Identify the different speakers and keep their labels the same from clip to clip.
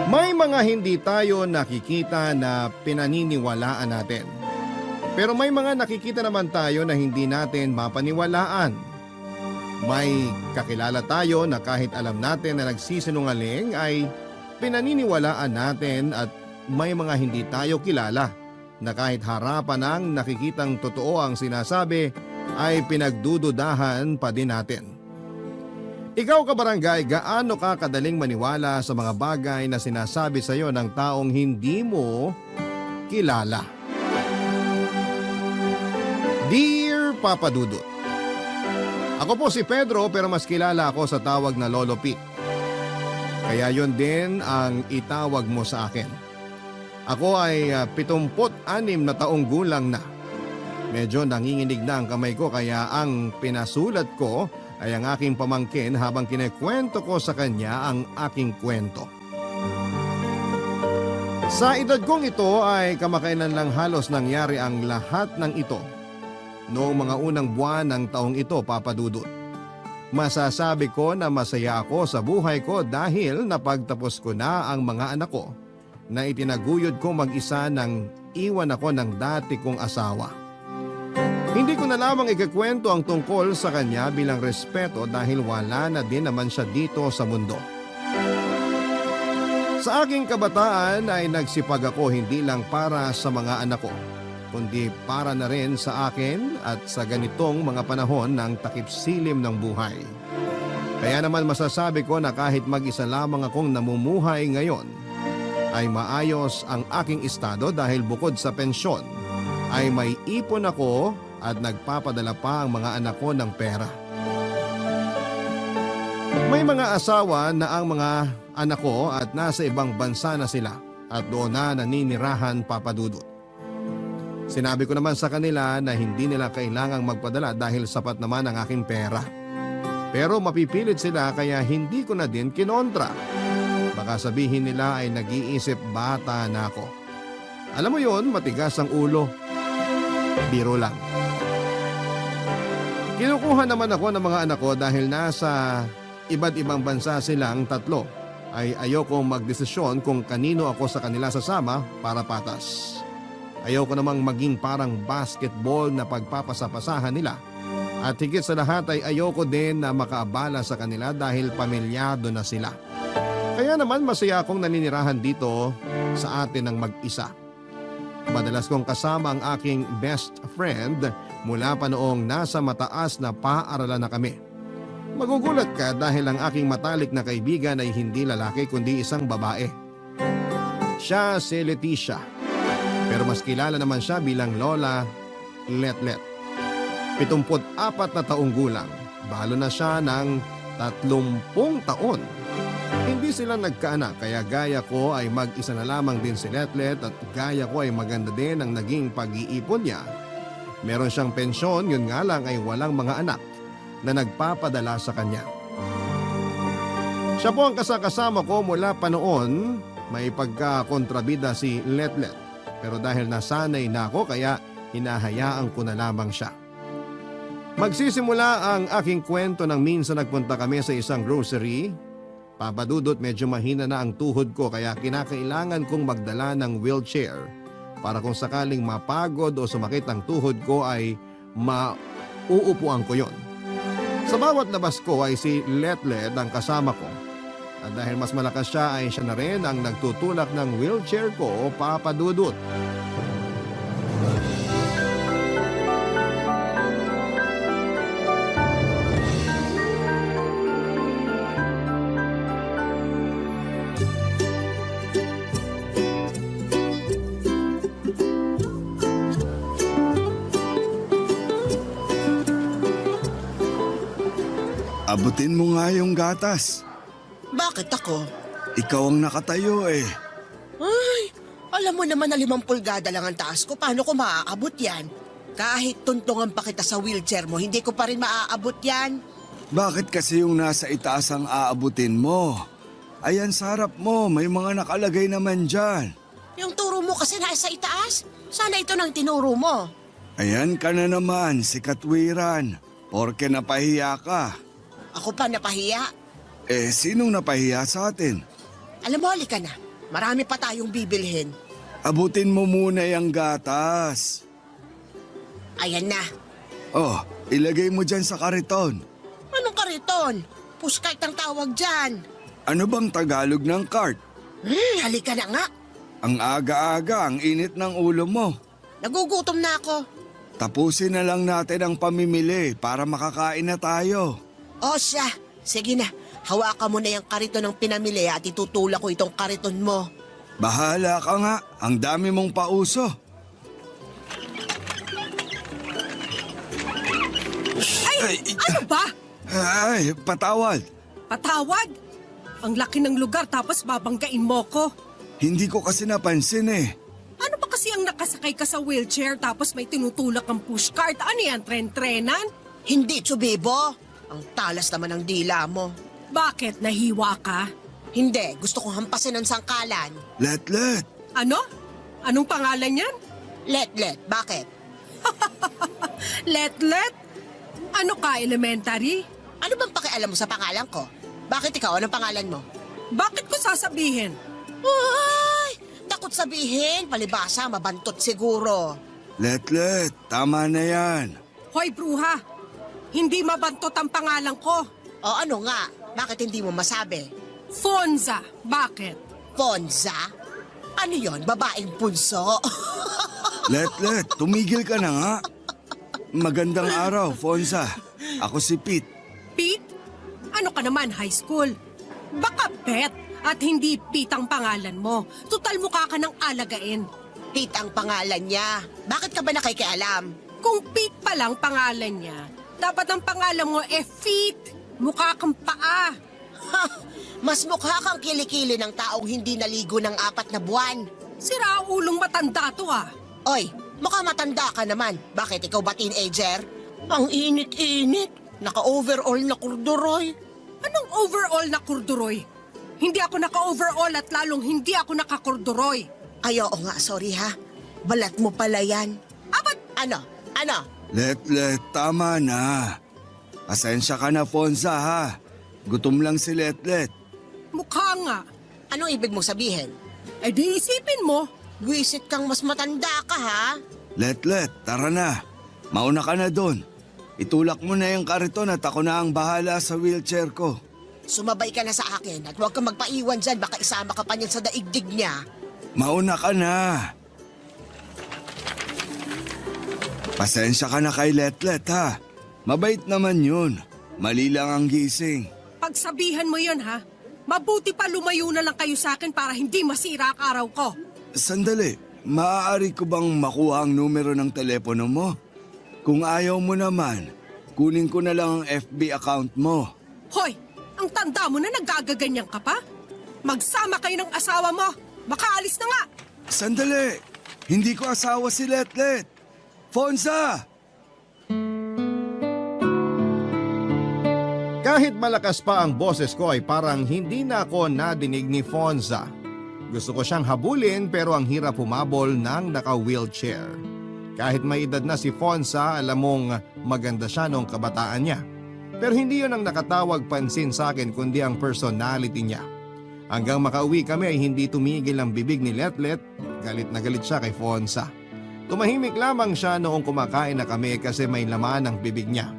Speaker 1: May mga hindi tayo nakikita na pinaniniwalaan natin. Pero may mga nakikita naman tayo na hindi natin mapaniwalaan. May kakilala tayo na kahit alam natin na nagsisinungaling ay pinaniniwalaan natin at may mga hindi tayo kilala na kahit harapan ang nakikitang totoo ang sinasabi ay pinagdududahan pa din natin. Ikaw kabarangay, gaano ka kadaling maniwala sa mga bagay na sinasabi sa iyo ng taong hindi mo kilala? Dear Papa Dudut, ako po si Pedro pero mas kilala ako sa tawag na Lolo Pete. Kaya yon din ang itawag mo sa akin. Ako ay 76 na taong gulang na. Medyo nanginginig na ang kamay ko kaya ang pinasulat ko ay ang aking pamangkin habang kinekwento ko sa kanya ang aking kwento. Sa edad kong ito ay kamakailan lang halos nangyari ang lahat ng ito. Noong mga unang buwan ng taong ito, Papa Dudut. Masasabi ko na masaya ako sa buhay ko dahil napagtapos ko na ang mga anak ko na itinaguyod ko mag-isa nang iwan ako ng dati kong asawa. Hindi ko na lamang ikakwento ang tungkol sa kanya bilang respeto dahil wala na din naman siya dito sa mundo. Sa aking kabataan ay nagsipag ako hindi lang para sa mga anak ko, kundi para na rin sa akin at sa ganitong mga panahon ng takip-silim ng buhay. Kaya naman masasabi ko na kahit mag-isa lamang akong namumuhay ngayon, ay maayos ang aking estado dahil bukod sa pensyon, ay may ipon ako at nagpapadala pa ang mga anak ko ng pera. May mga asawa na ang mga anak ko at nasa ibang bansa na sila at doon na naninirahan, Papa Dudut. Sinabi ko naman sa kanila na hindi nila kailangang magpadala dahil sapat naman ang aking pera. Pero mapipilit sila kaya hindi ko na din kinontra. Baka sabihin nila ay nag-iisip bata na ako. Alam mo yon, matigas ang ulo. Biro lang. Kinukuha naman ako ng mga anak ko dahil nasa iba't ibang bansa silang tatlo. Ay ayokong magdesisyon kung kanino ako sa kanila sasama para patas. Ayoko namang maging parang basketball na pagpapasapasahan nila. At higit sa lahat ay ayoko din na makaabala sa kanila dahil pamilyado na sila. Kaya naman masaya akong naninirahan dito sa atin ng mag-isa. Madalas kong kasama ang aking best friend mula pa noong nasa mataas na paaralan na kami. Magugulat ka dahil ang aking matalik na kaibigan ay hindi lalaki kundi isang babae. Siya si Leticia. Pero mas kilala naman siya bilang Lola Letlet. 74 na taong gulang. Balo na siya ng 30 taon. Hindi sila nagkaanak kaya gaya ko ay mag-isa na lamang din si Letlet at gaya ko ay maganda din ang naging pag-iipon niya. Meron siyang pensyon, yun nga lang ay walang mga anak na nagpapadala sa kanya. Siya po ang kasakasama ko mula pa noon, may pagkakontrabida si Letlet. Pero dahil nasanay na ako kaya hinahayaan ko na lamang siya. Magsisimula ang aking kwento nang minsan nagpunta kami sa isang grocery. Papa Dudut, medyo mahina na ang tuhod ko kaya kinakailangan kong magdala ng wheelchair para kung sakaling mapagod o sumakit ang tuhod ko ay mauupuan ko yon. Sa bawat labas ko ay si Letlet ang kasama ko. At dahil mas malakas siya ay siya na rin ang nagtutulak ng wheelchair ko, Papa Dudut.
Speaker 2: Abutin mo nga yung gatas.
Speaker 3: Bakit ako?
Speaker 2: Ikaw ang nakatayo eh.
Speaker 3: Ay, alam mo naman na 5 pulgada lang ang taas ko. Paano ko maaabot yan? Kahit tuntungan pa kita sa wheelchair mo, hindi ko pa rin maaabot yan.
Speaker 2: Bakit kasi yung nasa itaas ang aabutin mo? Ayan sa harap mo, may mga nakalagay naman dyan.
Speaker 3: Yung turo mo kasi nasa itaas. Sana ito nang tinuro mo.
Speaker 2: Ayan ka na naman, si Katwiran. Porke napahiya ka.
Speaker 3: Ako pa napahiya.
Speaker 2: Eh, sinong napahiya sa atin?
Speaker 3: Alam mo, halika na. Marami pa tayong bibilhin.
Speaker 2: Abutin mo muna yung gatas.
Speaker 3: Ayan na.
Speaker 2: Oh, ilagay mo dyan sa kariton.
Speaker 3: Anong kariton? Pushcart ang tawag dyan.
Speaker 2: Ano bang Tagalog ng cart?
Speaker 3: Halika na nga.
Speaker 2: Ang aga-aga, ang init ng ulo mo.
Speaker 3: Nagugutom na ako.
Speaker 2: Tapusin na lang natin ang pamimili para makakain na tayo.
Speaker 3: O siya, sige na. Hawakan mo na yung kariton ng pinamili at itutulak ko itong kariton mo.
Speaker 2: Bahala ka nga, ang dami mong pauso.
Speaker 4: Ay, ano ba?
Speaker 2: Ay, patawad.
Speaker 4: Patawad? Ang laki ng lugar tapos babanggain mo ko.
Speaker 2: Hindi ko kasi napansin eh.
Speaker 4: Ano ba kasi ang nakasakay ka sa wheelchair tapos may tinutulak ang pushcart? Ano yan, tren-trenan?
Speaker 3: Hindi, Tsubibo. Ang talas naman ng dila mo.
Speaker 4: Bakit, nahiwa ka?
Speaker 3: Hindi, gusto kong hampasin ng sangkalan.
Speaker 2: Let.
Speaker 4: Ano? Anong pangalan yan?
Speaker 3: Let, bakit?
Speaker 4: Let? Ano ka, elementary?
Speaker 3: Ano bang pakialam mo sa pangalan ko? Bakit ikaw? Anong pangalan mo?
Speaker 4: Bakit ko sasabihin?
Speaker 3: Uy! Takot sabihin, palibasa, mabantot siguro.
Speaker 2: Let, tama na yan.
Speaker 4: Hoy, bruha! Hindi mabantot ang pangalan ko.
Speaker 3: O ano nga? Bakit hindi mo masabi?
Speaker 4: Fonza. Bakit?
Speaker 3: Fonza? Ano yon? Babaeng punso?
Speaker 2: Let, tumigil ka na nga. Magandang araw, Fonza. Ako si Pete.
Speaker 4: Pete? Ano ka naman, high school? Baka Pet at hindi Pete ang pangalan mo. Tutal mukha ka ng alagain.
Speaker 3: Pete ang pangalan niya. Bakit ka ba nakikialam?
Speaker 4: Kung Pete pa lang pangalan niya, dapat ang pangalan mo Feet. Mukha kang paa.
Speaker 3: Ha! Mas mukha kang kilikili ng taong hindi naligo ng 4 na buwan.
Speaker 4: Sira ulong matanda to ah.
Speaker 3: Oy, mukha matanda ka naman. Bakit ikaw ba teenager? Ang init-init. Naka-overall na kurduroy.
Speaker 4: Anong overall na kurduroy? Hindi ako naka-overall at lalong hindi ako nakakurduroy.
Speaker 3: Ay, oo nga, sorry ha. Balat mo pala yan.
Speaker 4: Abat,
Speaker 3: Ano?
Speaker 2: Let, tama na. Pasensya ka na, Fonza ha. Gutom lang si Let.
Speaker 4: mukha nga.
Speaker 3: Anong ibig mo sabihin?
Speaker 4: Eh di isipin mo.
Speaker 3: Wisit kang mas matanda ka ha?
Speaker 2: Let, tara na. Mauna ka na doon. Itulak mo na yung kariton at ako na ang bahala sa wheelchair ko.
Speaker 3: Sumabay ka na sa akin at huwag kang magpaiwan dyan. Baka isama ka pa niyan sa daigdig niya.
Speaker 2: Mauna ka na. Pasensya ka na kay Let ha. Mabait naman yun. Mali lang ang gising.
Speaker 4: Pagsabihan mo yun ha. Mabuti pa lumayo na lang kayo sa akin para hindi masira ang araw ko.
Speaker 2: Sandali, maaari ko bang makuha ang numero ng telepono mo? Kung ayaw mo naman, kunin ko na lang ang FB account mo.
Speaker 4: Hoy, ang tanda mo na nagagaganyan ka pa? Magsama kayo ng asawa mo. Makaalis na nga.
Speaker 2: Sandali, hindi ko asawa si Let. Fonza!
Speaker 1: Kahit malakas pa ang boses ko ay parang hindi na ako nadinig ni Fonza. Gusto ko siyang habulin pero ang hirap humabol ng naka-wheelchair. Kahit may edad na si Fonza, alam mong maganda siya noong kabataan niya. Pero hindi yun ang nakatawag pansin sa akin kundi ang personality niya. Hanggang makauwi kami ay hindi tumigil ang bibig ni Let. Galit na galit siya kay Fonza. Tumahimik lamang siya noong kumakain na kami kasi may laman ang bibig niya.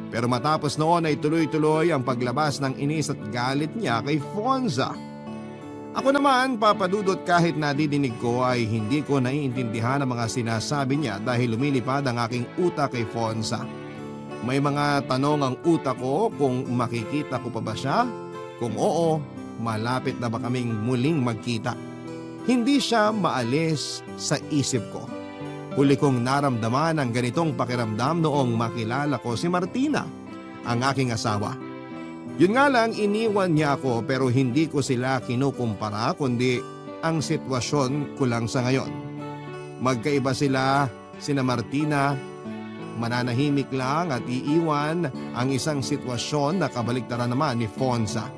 Speaker 1: Pero matapos noon ay tuloy-tuloy ang paglabas ng inis at galit niya kay Fonza. Ako naman, papadudot kahit nadidinig ko ay hindi ko naiintindihan ang mga sinasabi niya dahil lumilipad ang aking utak kay Fonza. May mga tanong ang utak ko kung makikita ko pa ba siya? Kung oo, malapit na ba kaming muling magkita? Hindi siya maalis sa isip ko. Huli kong naramdaman ang ganitong pakiramdam noong makilala ko si Martina, ang aking asawa. Yun nga lang, iniwan niya ako pero hindi ko sila kinukumpara kundi ang sitwasyon ko lang sa ngayon. Magkaiba sila, sina Martina, mananahimik lang at iiwan ang isang sitwasyon na kabaliktaran naman ni Fonza.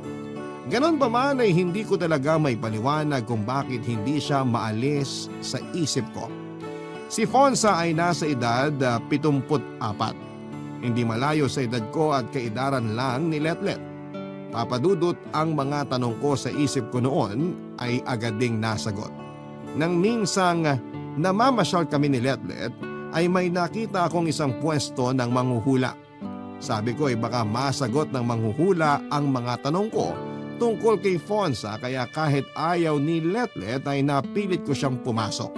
Speaker 1: Ganon pa man ay hindi ko talaga may paliwanag kung bakit hindi siya maalis sa isip ko. Si Fonza ay nasa edad 74. Hindi malayo sa edad ko at kaedaran lang ni Let. Papadudot, ang mga tanong ko sa isip ko noon ay agad ding nasagot. Nang minsang namamasyal kami ni Letlet ay may nakita akong isang pwesto ng manghuhula. Sabi ko ay baka masagot ng manghuhula ang mga tanong ko tungkol kay Fonza, kaya kahit ayaw ni Letlet ay napilit ko siyang pumasok.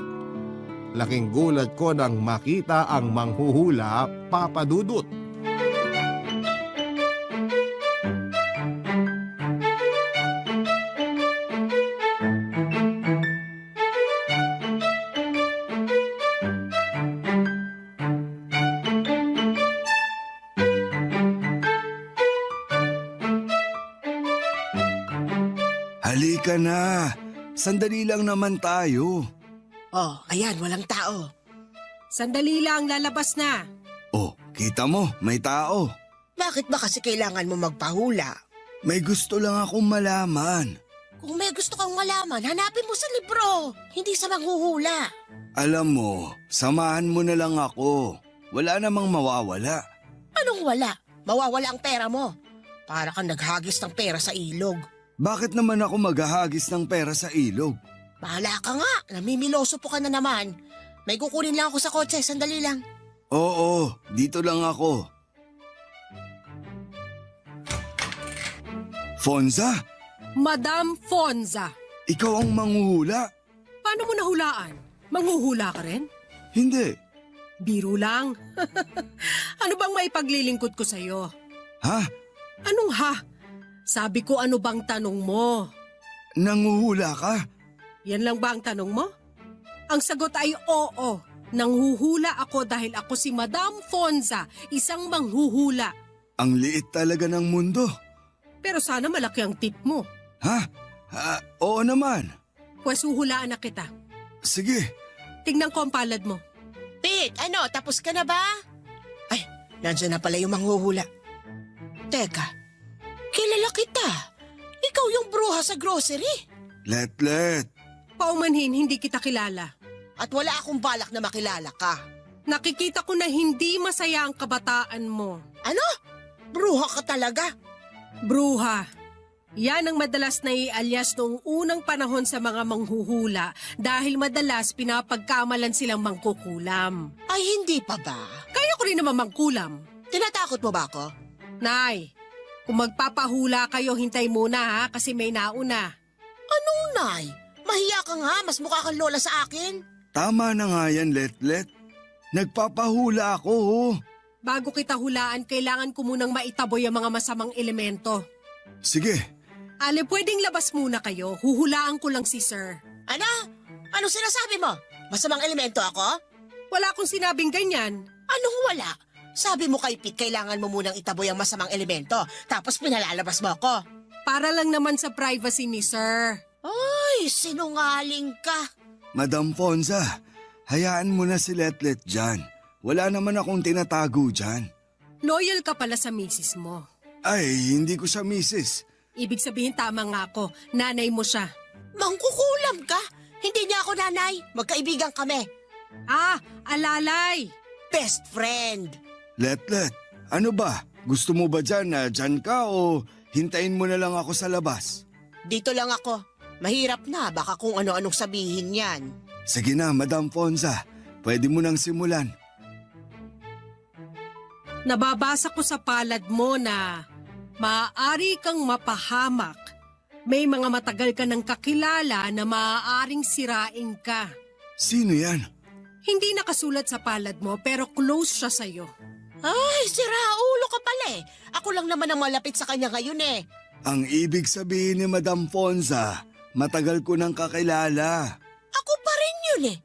Speaker 1: Laking gulat ko nang makita ang manghuhula, Papadudot.
Speaker 2: Halika na. Sandali lang naman tayo.
Speaker 3: Oh, ayan, walang tao.
Speaker 4: Sandali lang, lalabas na.
Speaker 2: Oh, kita mo, may tao.
Speaker 3: Bakit ba kasi kailangan mo magpahula?
Speaker 2: May gusto lang akong malaman.
Speaker 3: Kung may gusto kang malaman, hanapin mo sa libro, hindi sa manghuhula.
Speaker 2: Alam mo, samahan mo na lang ako. Wala namang mawawala.
Speaker 3: Anong wala? Mawawala ang pera mo. Para kang naghagis ng pera sa ilog.
Speaker 2: Bakit naman ako maghahagis ng pera sa ilog?
Speaker 3: Bahala ka nga, namimiloso po ka na naman. May kukunin lang ako sa kotse, sandali lang.
Speaker 2: Oo, dito lang ako. Fonza,
Speaker 4: Madam Fonza,
Speaker 2: ikaw ang manghuhula?
Speaker 4: paano mo nahulaan? Manghuhula ka rin?
Speaker 2: Hindi.
Speaker 4: Biro lang. Ano bang maipaglilingkod ko sa'yo?
Speaker 2: Ha?
Speaker 4: Anong ha? Sabi ko ano bang tanong mo?
Speaker 2: Nanghuhula ka?
Speaker 4: Yan lang ba ang tanong mo? Ang sagot ay oo. Nanghuhula ako dahil ako si Madam Fonza, isang manghuhula.
Speaker 2: Ang liit talaga ng mundo.
Speaker 4: Pero sana malaki ang tip mo.
Speaker 2: Ha? Oo naman.
Speaker 4: Pwes huhulaan na kita.
Speaker 2: Sige.
Speaker 4: Tingnan ko ang palad mo.
Speaker 3: Pete, ano, tapos ka na ba? Ay, nandiyan na pala yung manghuhula. Teka, kilala kita. Ikaw yung bruha sa grocery.
Speaker 2: Letlet.
Speaker 4: Paumanhin, hindi kita kilala.
Speaker 3: At wala akong balak na makilala ka.
Speaker 4: Nakikita ko na hindi masaya ang kabataan mo.
Speaker 3: Ano? Bruha ka talaga?
Speaker 4: Bruha. Yan ang madalas na i-alias noong unang panahon sa mga manghuhula dahil madalas pinapagkamalan silang mangkukulam.
Speaker 3: Ay, hindi pa ba?
Speaker 4: Kaya ko rin naman mangkulam.
Speaker 3: Tinatakot mo ba ako?
Speaker 4: Nay, kung magpapahula kayo, hintay muna ha kasi may nauna.
Speaker 3: Anong nay? Mahiya ka nga, mas mukha kang lola sa akin.
Speaker 2: Tama na nga yan, Letlet. Nagpapahula ako, oh.
Speaker 4: Bago kita hulaan, kailangan ko munang maitaboy ang mga masamang elemento.
Speaker 2: Sige.
Speaker 4: Ale, pwedeng labas muna kayo. Huhulaan ko lang si Sir.
Speaker 3: Ano? Anong sinasabi mo? Masamang elemento ako?
Speaker 4: Wala akong sinabing ganyan.
Speaker 3: Anong wala? Sabi mo kay Pete, kailangan mo munang itaboy ang masamang elemento, tapos pinalalabas mo ako.
Speaker 4: Para lang naman sa privacy ni Sir.
Speaker 3: Ay, sinungaling ka.
Speaker 2: Madam Fonza, hayaan mo na si Letlet dyan. Wala naman akong tinatago dyan.
Speaker 4: Loyal ka pala sa misis mo.
Speaker 2: Ay, hindi ko siya misis.
Speaker 4: Ibig sabihin tama nga ako, nanay mo siya.
Speaker 3: Mangkukulam ka? Hindi niya ako nanay. Magkaibigan kami.
Speaker 4: Ah, alalay!
Speaker 3: Best friend.
Speaker 2: Letlet, ano ba? Gusto mo ba dyan na dyan ka o hintayin mo na lang ako sa labas?
Speaker 3: Dito lang ako. Mahirap na, baka kung ano-anong sabihin yan.
Speaker 2: Sige na, Madam Fonza. Pwede mo nang simulan.
Speaker 4: Nababasa ko sa palad mo na maaari kang mapahamak. May mga matagal ka ng kakilala na maaaring sirain ka.
Speaker 2: Sino yan?
Speaker 4: Hindi nakasulat sa palad mo pero close siya sa'yo.
Speaker 3: Ay, sira ulo ka pala eh. Ako lang naman ang malapit sa kanya ngayon eh.
Speaker 2: Ang ibig sabihin ni Madam Fonza, matagal ko nang kakilala.
Speaker 3: Ako pa rin yun eh.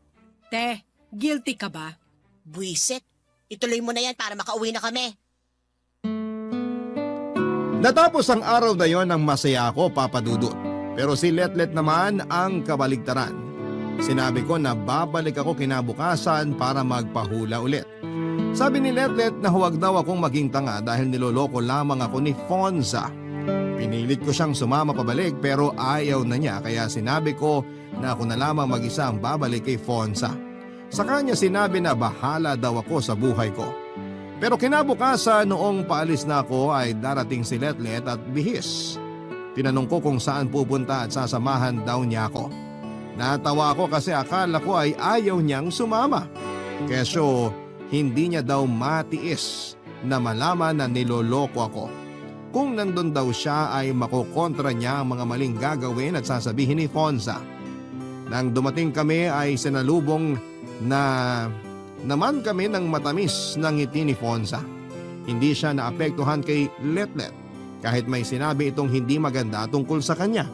Speaker 4: Te, guilty ka ba?
Speaker 3: Buisit. Ituloy mo na yan para makauwi na kami.
Speaker 1: Natapos ang araw na yon ng masaya ako, Papadudot. Pero si Letlet naman ang kabaligtaran. Sinabi ko na babalik ako kinabukasan para magpahula ulit. Sabi ni Letlet na huwag daw akong maging tanga dahil niloloko lamang ako ni Fonza. Pinilit ko siyang sumama pabalik pero ayaw na niya kaya sinabi ko na ako na lamang mag-isa ang babalik kay Fonza. Sa kanya sinabi na bahala daw ako sa buhay ko. Pero kinabukasan noong paalis na ako ay darating si Letlet at bihis. Tinanong ko kung saan pupunta at sasamahan daw niya ako. Natawa ako kasi akala ko ay ayaw niyang sumama. Kesyo hindi niya daw matiis na malaman na niloloko ako. Kung nandun daw siya ay makokontra niya ang mga maling gagawin at sasabihin ni Fonza. Nang dumating kami ay sinalubong na naman kami ng matamis ng ngiti ni Fonza. Hindi siya naapektuhan kay Letlet kahit may sinabi itong hindi maganda tungkol sa kanya.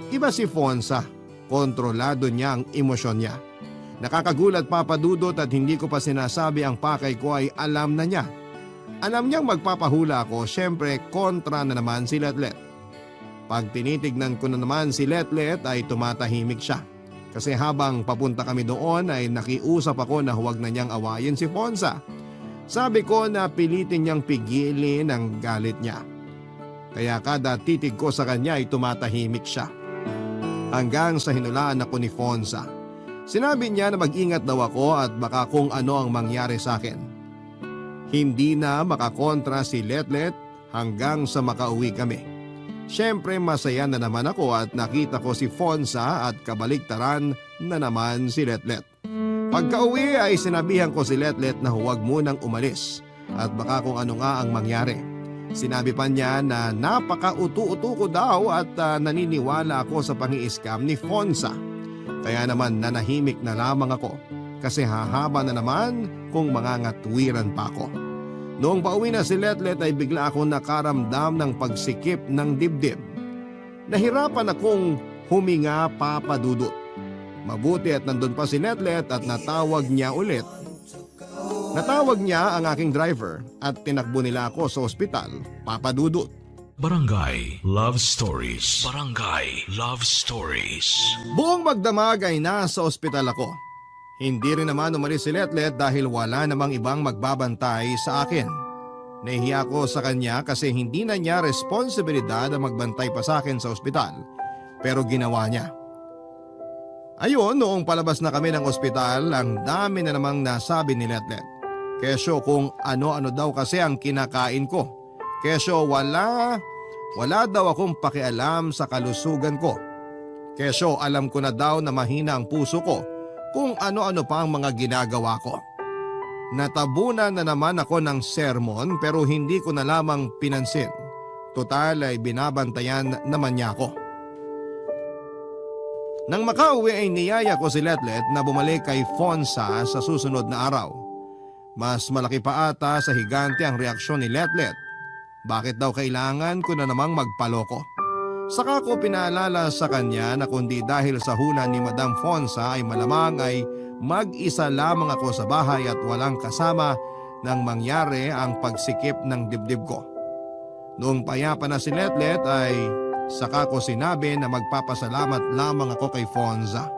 Speaker 1: Iba si Fonza, kontrolado niya ang emosyon niya. Nakakagulat papadudot at hindi ko pa sinasabi ang pakay ko ay alam na niya. Alam niyang magpapahula ako, syempre kontra na naman si Letlet. Pag tinitignan ko na naman si Letlet ay tumatahimik siya. Kasi habang papunta kami doon ay nakiusap ako na huwag na niyang awayin si Fonza. Sabi ko na pilitin niyang pigilin ang galit niya. Kaya kada titig ko sa kanya ay tumatahimik siya. Hanggang sa hinulaan ako ni Fonza. Sinabi niya na mag-ingat daw ako at baka kung ano ang mangyari sa akin. Hindi na makakontra si Letlet hanggang sa makauwi kami. Siyempre masaya na naman ako at nakita ko si Fonza at kabaligtaran na naman si Letlet. Pagka-uwi ay sinabihan ko si Letlet na huwag munang umalis at baka kung ano nga ang mangyari. Sinabi pa niya na napaka-utu-utu ko daw at naniniwala ako sa pangi-scam ni Fonza. Kaya naman nanahimik na lamang ako kasi hahaba na naman kung mangangatwiran pa ako. Noong pauwi na si Letlet ay bigla akong nakaramdam ng pagsikip ng dibdib. Nahirapan akong huminga papadudot. Mabuti at nandun pa si Letlet at natawag niya ulit. Natawag niya ang aking driver at tinakbo nila ako sa ospital, papadudot.
Speaker 5: Barangay Love Stories. Barangay Love Stories.
Speaker 1: Buong magdamag ay nasa ospital ako. Hindi rin naman umalis si Letlet dahil wala namang ibang magbabantay sa akin. Nahihiya ako sa kanya kasi hindi na niya responsibilidad na magbantay pa sa akin sa ospital. Pero ginawa niya. Ayun, noong palabas na kami ng ospital, ang dami na namang nasabi ni Letlet. Kesyo kung ano-ano daw kasi ang kinakain ko. Kesyo wala daw akong pakialam sa kalusugan ko. Kesyo alam ko na daw na mahina ang puso ko kung ano-ano pa ang mga ginagawa ko. Natabunan na naman ako ng sermon pero hindi ko na lamang pinansin. Total ay binabantayan naman niya ako. Nang makauwi ay niyaya ko si Letlet na bumalik kay Fonza sa susunod na araw. Mas malaki pa ata sa higante ang reaksyon ni Letlet. Bakit daw kailangan ko na namang magpaloko? Saka ko pinaalala sa kanya na kundi dahil sa hula ni Madam Fonza ay malamang ay mag-isa lamang ako sa bahay at walang kasama nang mangyari ang pagsikip ng dibdib ko. Noong payapa na si Letlet ay saka ko sinabi na magpapasalamat lamang ako kay Fonza.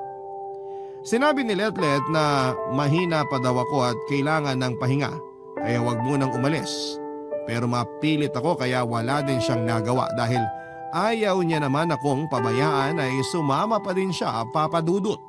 Speaker 1: Sinabi ni Letlet na mahina pa daw ako at kailangan ng pahinga kaya wag munang umalis. Pero mapilit ako kaya wala din siyang nagawa dahil ayaw niya naman akong pabayaan ay sumama pa din siya papadudot.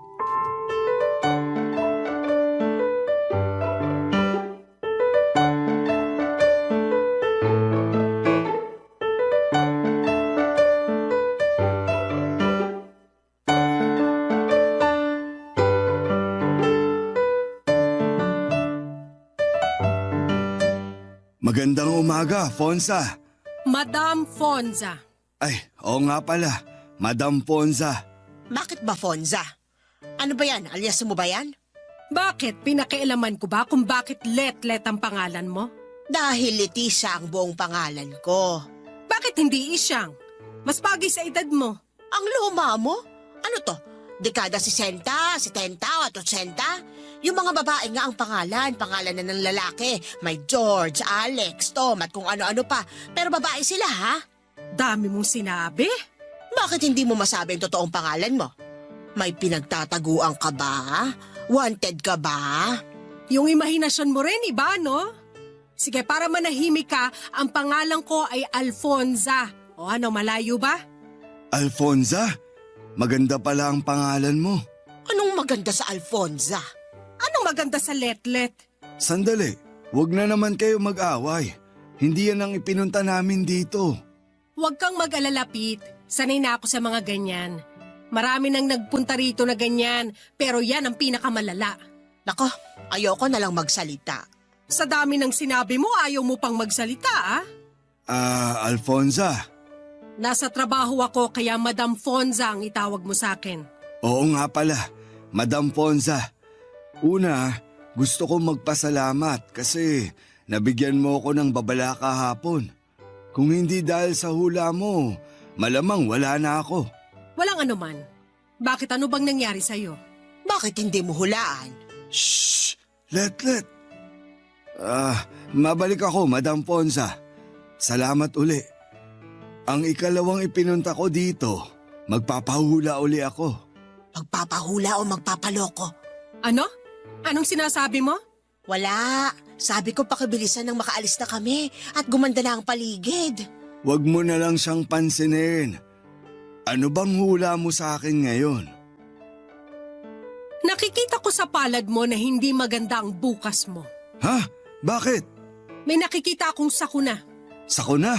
Speaker 2: Magandang umaga, Fonza.
Speaker 4: Madam Fonza.
Speaker 2: Ay, oo nga pala. Madam Fonza.
Speaker 3: Bakit ba, Fonza? Ano ba yan? Alias mo ba yan?
Speaker 4: Bakit? Pinakialaman ko ba kung bakit Letlet ang pangalan mo?
Speaker 3: Dahil Leticia ang buong pangalan ko.
Speaker 4: Bakit hindi Isyang? Mas bagay sa edad mo.
Speaker 3: Ang luma mo? Ano to? Dekada 60, 70 at 80? Yung mga babae nga ang pangalan na ng lalaki. May George, Alex, Tom at kung ano-ano pa. Pero babae sila, ha?
Speaker 4: Dami mong sinabi.
Speaker 3: Bakit hindi mo masabi ang totoong pangalan mo? May pinagtataguan ka ba? Wanted ka ba?
Speaker 4: Yung imahinasyon mo rin, iba, no? Sige, para manahimik ka, ang pangalan ko ay Alfonza. O ano, malayo ba?
Speaker 2: Alfonza? Maganda pala ang pangalan mo.
Speaker 3: Anong maganda sa Alfonza?
Speaker 4: Anong maganda sa Letlet?
Speaker 2: Sandali, Huwag na naman kayo mag-away. Hindi yan ang ipinunta namin dito.
Speaker 4: Huwag kang mag-alala, Pete. Sanay na ako sa mga ganyan. Marami nang nagpunta rito na ganyan, pero yan ang pinakamalala.
Speaker 3: Nako, ayoko na lang magsalita.
Speaker 4: Sa dami ng sinabi mo, ayaw mo pang magsalita, ah?
Speaker 2: Alfonza.
Speaker 4: Nasa trabaho ako kaya Madam Fonza ang itawag mo sa akin.
Speaker 2: Oo nga pala, Madam Fonza. Una, gusto kong magpasalamat kasi nabigyan mo ako ng babala kahapon. Kung hindi dahil sa hula mo, malamang wala na ako.
Speaker 4: Walang anuman. Bakit ano bang nangyari sa'yo?
Speaker 3: Bakit hindi mo hulaan?
Speaker 2: Shh! Let. Mabalik ako, Madam Fonza. Salamat uli. Ang ikalawang ipinunta ko dito, magpapahula uli ako.
Speaker 3: Magpapahula o magpapaloko?
Speaker 4: Ano? Anong sinasabi mo?
Speaker 3: Wala. Sabi ko pakibilisan nang makaalis na kami at gumanda na ang paligid.
Speaker 2: Huwag mo na lang siyang pansinin. Ano bang hula mo sa akin ngayon?
Speaker 4: Nakikita ko sa palad mo na hindi maganda ang bukas mo.
Speaker 2: Ha? Bakit?
Speaker 4: May nakikita akong sakuna.
Speaker 2: Sako na.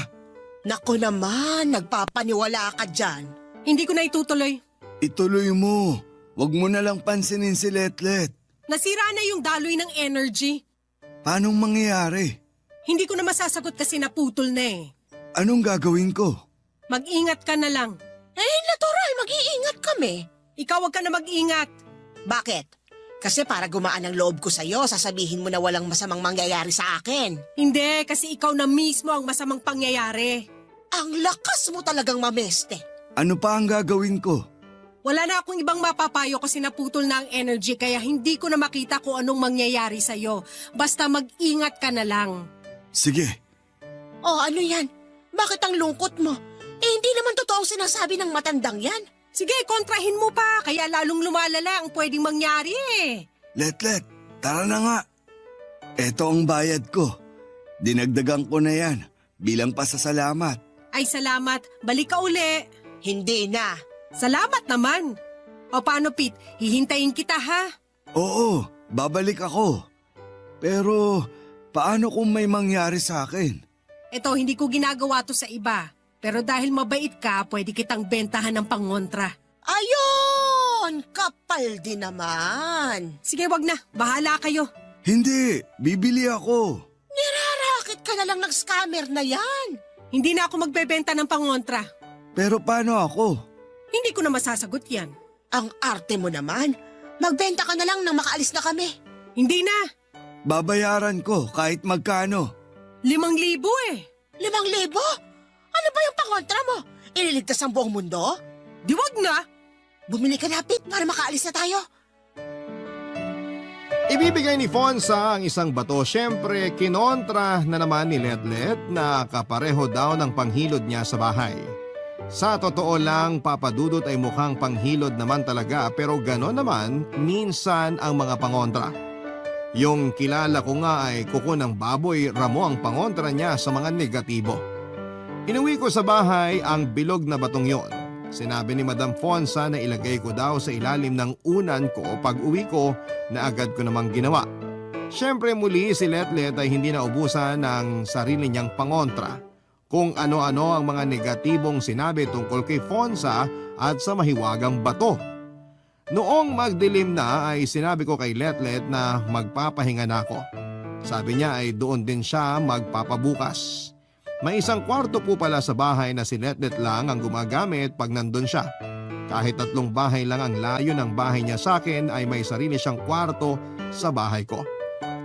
Speaker 3: Naku naman, nagpapaniwala ka dyan.
Speaker 4: Hindi ko na itutuloy.
Speaker 2: Ituloy mo. Huwag mo na lang pansinin si Letlet.
Speaker 4: Nasira na yung daloy ng energy.
Speaker 2: Paanong mangyayari?
Speaker 4: Hindi ko na masasagot kasi naputol na eh.
Speaker 2: Anong gagawin ko?
Speaker 4: Mag-ingat ka na lang.
Speaker 3: Natural, mag-iingat kami.
Speaker 4: Ikaw wag ka na mag-ingat.
Speaker 3: Bakit? Kasi para gumaan ang loob ko sa'yo, sasabihin mo na walang masamang mangyayari sa akin.
Speaker 4: Hindi, kasi ikaw na mismo ang masamang pangyayari.
Speaker 3: Ang lakas mo talagang mameste.
Speaker 2: Ano pa ang gagawin ko?
Speaker 4: Wala na akong ibang mapapayo kasi naputol na ang energy kaya hindi ko na makita kung anong mangyayari sa'yo. Basta mag-ingat ka na lang.
Speaker 2: Sige.
Speaker 3: Oh, ano yan? Bakit ang lungkot mo? Hindi naman totoo ang sinasabi ng matandang yan.
Speaker 4: Sige, kontrahin mo pa kaya lalong lumalala ang pwedeng mangyari eh.
Speaker 2: Letlet, tara na nga. Eto ang bayad ko. Dinagdagan ko na yan bilang pasasalamat.
Speaker 4: Ay salamat, balik ka uli.
Speaker 3: Hindi na.
Speaker 4: Salamat naman. O paano Pete, hihintayin kita ha?
Speaker 2: Oo, babalik ako. Pero paano kung may mangyari sa akin?
Speaker 4: Eto, hindi ko ginagawa to sa iba. Pero dahil mabait ka, pwede kitang bentahan ng pangontra.
Speaker 3: Ayon! Kapal din naman.
Speaker 4: Sige, wag na. Bahala kayo.
Speaker 2: Hindi, bibili ako.
Speaker 3: Nirarakit ka na lang ng scammer na yan.
Speaker 4: Hindi na ako magbebenta ng pangontra.
Speaker 2: Pero paano ako?
Speaker 4: Hindi ko na masasagot yan.
Speaker 3: Ang arte mo naman. Magbenta ka na lang nang makaalis na kami.
Speaker 4: Hindi na.
Speaker 2: Babayaran ko kahit magkano.
Speaker 4: 5,000 eh.
Speaker 3: 5,000? Ano ba yung pangontra mo? Ililigtas ang buong mundo?
Speaker 4: Di wag na.
Speaker 3: Bumili ka na, Pete, para makaalis na tayo.
Speaker 1: Ibibigay ni Fonza ang isang bato. Siyempre, kinontra na naman ni Letlet na kapareho daw ng panghilod niya sa bahay. Sa totoo lang, Papadudot ay mukhang panghilod naman talaga pero gano'n naman minsan ang mga pangontra. Yung kilala ko nga ay kuko ng baboy ramo ang pangontra niya sa mga negatibo. Inuwi ko sa bahay ang bilog na batong yon. Sinabi ni Madam Fonza na ilagay ko daw sa ilalim ng unan ko pag uwi ko na agad ko namang ginawa. Siyempre muli si Letlet ay hindi naubusan ng sarili niyang pangontra. Kung ano-ano ang mga negatibong sinabi tungkol kay Fonza at sa mahiwagang bato. Noong magdilim na ay sinabi ko kay Letlet na magpapahinga na ako. Sabi niya ay doon din siya magpapabukas. May isang kwarto po pala sa bahay na si Letlet lang ang gumagamit pag nandun siya. Kahit 3 bahay lang ang layo ng bahay niya sa akin ay may sarili siyang kwarto sa bahay ko.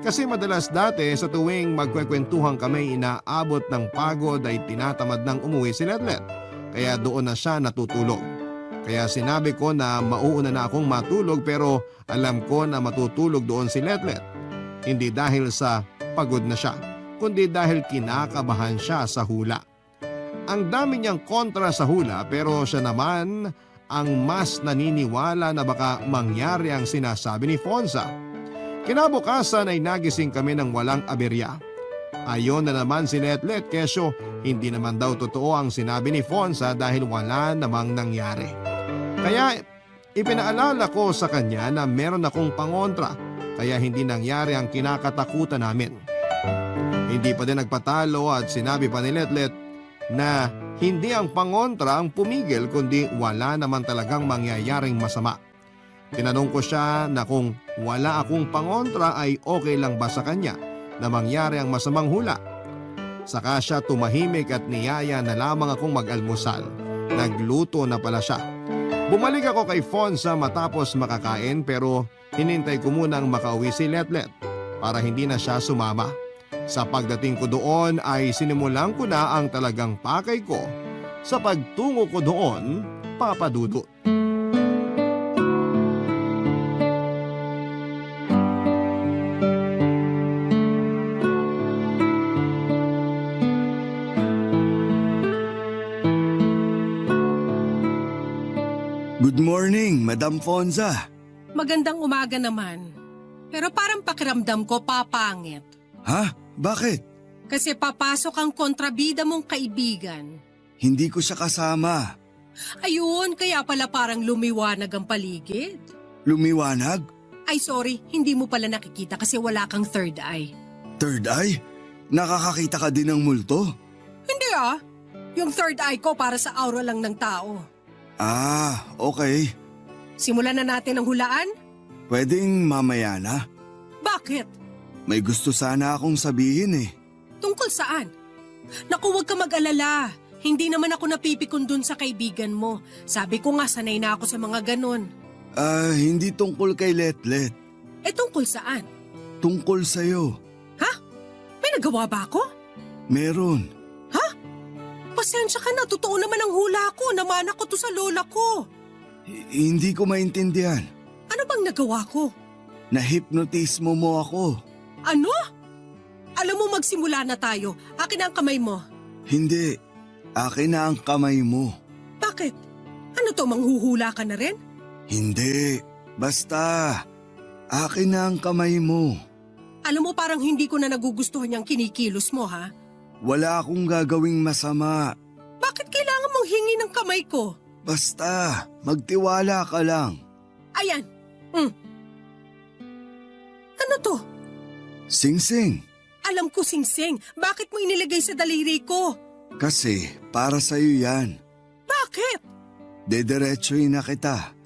Speaker 1: Kasi madalas dati sa tuwing magkwekwentuhan kami inaabot ng pagod ay tinatamad ng umuwi si Letlet. Kaya doon na siya natutulog. Kaya sinabi ko na mauuna na akong matulog pero alam ko na matutulog doon si Letlet. Hindi dahil sa pagod na siya, kundi dahil kinakabahan siya sa hula. Ang dami niyang kontra sa hula pero siya naman ang mas naniniwala na baka mangyari ang sinasabi ni Fonza. Kinabukasan ay nagising kami ng walang aberya. Ayon na naman si Letlet kesyo hindi naman daw totoo ang sinabi ni Fonza dahil wala namang nangyari. Kaya ipinaalala ko sa kanya na meron akong pangontra kaya hindi nangyari ang kinakatakutan namin. Hindi pa din nagpatalo at sinabi pa ni Letlet na hindi ang pangontra ang pumigil kundi wala naman talagang mangyayaring masama. Tinanong ko siya na kung wala akong pangontra ay okay lang ba sa kanya na mangyari ang masamang hula. Saka siya tumahimik at niyaya na lamang akong mag-almusal. Nagluto na pala siya. Bumalik ako kay Fonza matapos makakain pero hinintay ko munang makauwi si Letlet para hindi na siya sumama. Sa pagdating ko doon ay sinimulan ko na ang talagang pakay ko sa pagtungo ko doon, Papa Dudut.
Speaker 2: Good morning, Madam Fonza.
Speaker 4: Magandang umaga naman. Pero parang pakiramdam ko papangit.
Speaker 2: Ha? Bakit?
Speaker 4: Kasi papasok ang kontrabida mong kaibigan.
Speaker 2: Hindi ko siya kasama.
Speaker 4: Ayun, kaya pala parang lumiwanag ang paligid.
Speaker 2: Lumiwanag?
Speaker 4: Ay sorry, hindi mo pala nakikita kasi wala kang third eye.
Speaker 2: Third eye? Nakakakita ka din ng multo?
Speaker 4: Hindi ah. Yung third eye ko para sa aura lang ng tao.
Speaker 2: Ah, okay.
Speaker 4: Simulan na natin ang hulaan?
Speaker 2: Pwedeng mamaya na.
Speaker 4: Bakit?
Speaker 2: May gusto sana akong sabihin eh.
Speaker 4: Tungkol saan? Naku, huwag ka mag-alala. Hindi naman ako napipikon dun sa kaibigan mo. Sabi ko nga, sanay na ako sa mga ganon.
Speaker 2: Hindi tungkol kay Letlet.
Speaker 4: Eh tungkol saan?
Speaker 2: Tungkol sa'yo.
Speaker 4: Ha? May nagawa ba ako?
Speaker 2: Meron.
Speaker 4: Pasensya ka na, totoo naman ang hula ko. Namana ko to sa lola ko.
Speaker 2: Hindi ko maintindihan.
Speaker 4: Ano bang nagawa ko?
Speaker 2: Na-hypnotismo mo ako.
Speaker 4: Ano? Alam mo, magsimula na tayo. Akin na ang kamay mo.
Speaker 2: Hindi. Akin na ang kamay mo.
Speaker 4: Bakit? Ano to, manghuhula ka na rin?
Speaker 2: Hindi. Basta. Akin na ang kamay mo.
Speaker 4: Alam mo, parang hindi ko na nagugustuhan yung kinikilos mo, ha?
Speaker 2: Wala akong gagawing masama.
Speaker 4: Bakit kailangan mong hingi ng kamay ko?
Speaker 2: Basta, magtiwala ka lang.
Speaker 4: Ayan. Ano to?
Speaker 2: Sing-sing.
Speaker 4: Alam ko, Singsing. Bakit mo inilagay sa daliri ko?
Speaker 2: Kasi para sa'yo yan.
Speaker 4: Bakit?
Speaker 2: Dederetsoy na kita.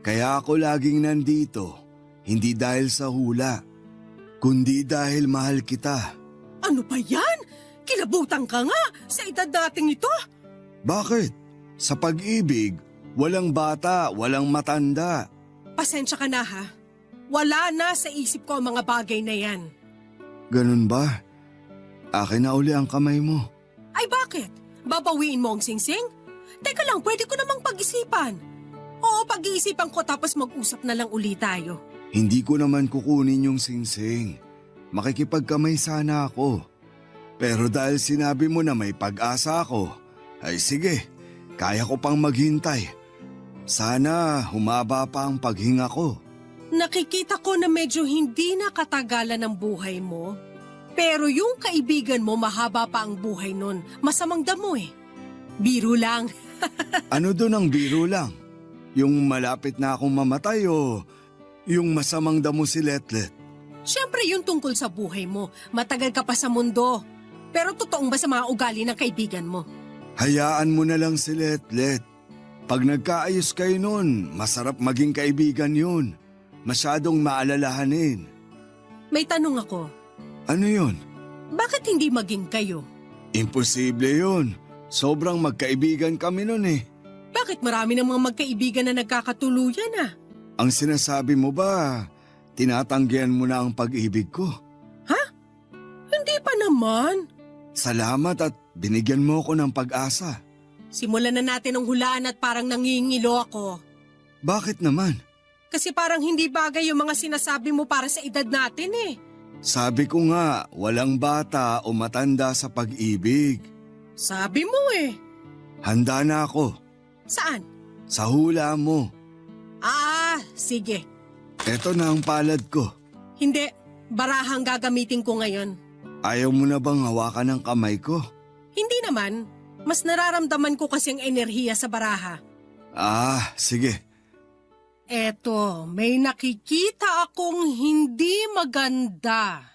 Speaker 2: Kaya ako laging nandito. Hindi dahil sa hula. Kundi dahil mahal kita.
Speaker 4: Ano ba yan? Kilabutan ka nga sa edad nating ito.
Speaker 2: Bakit? Sa pag-ibig, walang bata, walang matanda.
Speaker 4: Pasensya ka na ha. Wala na sa isip ko ang mga bagay na yan.
Speaker 2: Ganun ba? Akin na uli ang kamay mo.
Speaker 4: Ay bakit? Babawiin mo ang singsing? Teka lang, pwede ko namang pag-isipan. Oo, pag-iisipan ko tapos mag-usap na lang uli tayo.
Speaker 2: Hindi ko naman kukunin yung singsing. Makikipagkamay sana ako. Pero dahil sinabi mo na may pag-asa ako, ay sige, kaya ko pang maghintay. Sana humaba pa ang paghinga ko.
Speaker 4: Nakikita ko na medyo hindi na katagalan ng buhay mo. Pero yung kaibigan mo mahaba pa ang buhay nun. Masamang damo eh. Biro lang.
Speaker 2: Ano doon ang biro lang? Yung malapit na akong mamatay o yung masamang damo si Letlet?
Speaker 4: Siyempre yun tungkol sa buhay mo. Matagal ka pa sa mundo. Pero totoong ba sa mga ugali ng kaibigan mo?
Speaker 2: Hayaan mo na lang si Letlet. Pag nagkaayos kayo nun, masarap maging kaibigan yun. Masyadong maalalahanin.
Speaker 4: May tanong ako.
Speaker 2: Ano yun?
Speaker 4: Bakit hindi maging kayo?
Speaker 2: Imposible yun. Sobrang magkaibigan kami nun eh.
Speaker 4: Bakit marami ng mga magkaibigan na nagkakatuluyan ah?
Speaker 2: Ang sinasabi mo ba, tinatanggihan mo na ang pag-ibig ko?
Speaker 4: Hindi pa naman.
Speaker 2: Salamat at binigyan mo ko ng pag-asa.
Speaker 4: Simulan na natin ang hulaan at parang nangingilo ako.
Speaker 2: Bakit naman?
Speaker 4: Kasi parang hindi bagay yung mga sinasabi mo para sa edad natin eh.
Speaker 2: Sabi ko nga, walang bata o matanda sa pag-ibig.
Speaker 4: Sabi mo eh.
Speaker 2: Handa na ako.
Speaker 4: Saan?
Speaker 2: Sa hula mo.
Speaker 4: Sige.
Speaker 2: Eto na ang palad ko.
Speaker 4: Hindi, barahang gagamitin ko ngayon.
Speaker 2: Ayaw mo na bang hawakan ng kamay ko?
Speaker 4: Hindi naman. Mas nararamdaman ko kasing enerhiya sa baraha.
Speaker 2: Sige.
Speaker 4: Eto, may nakikita akong hindi maganda.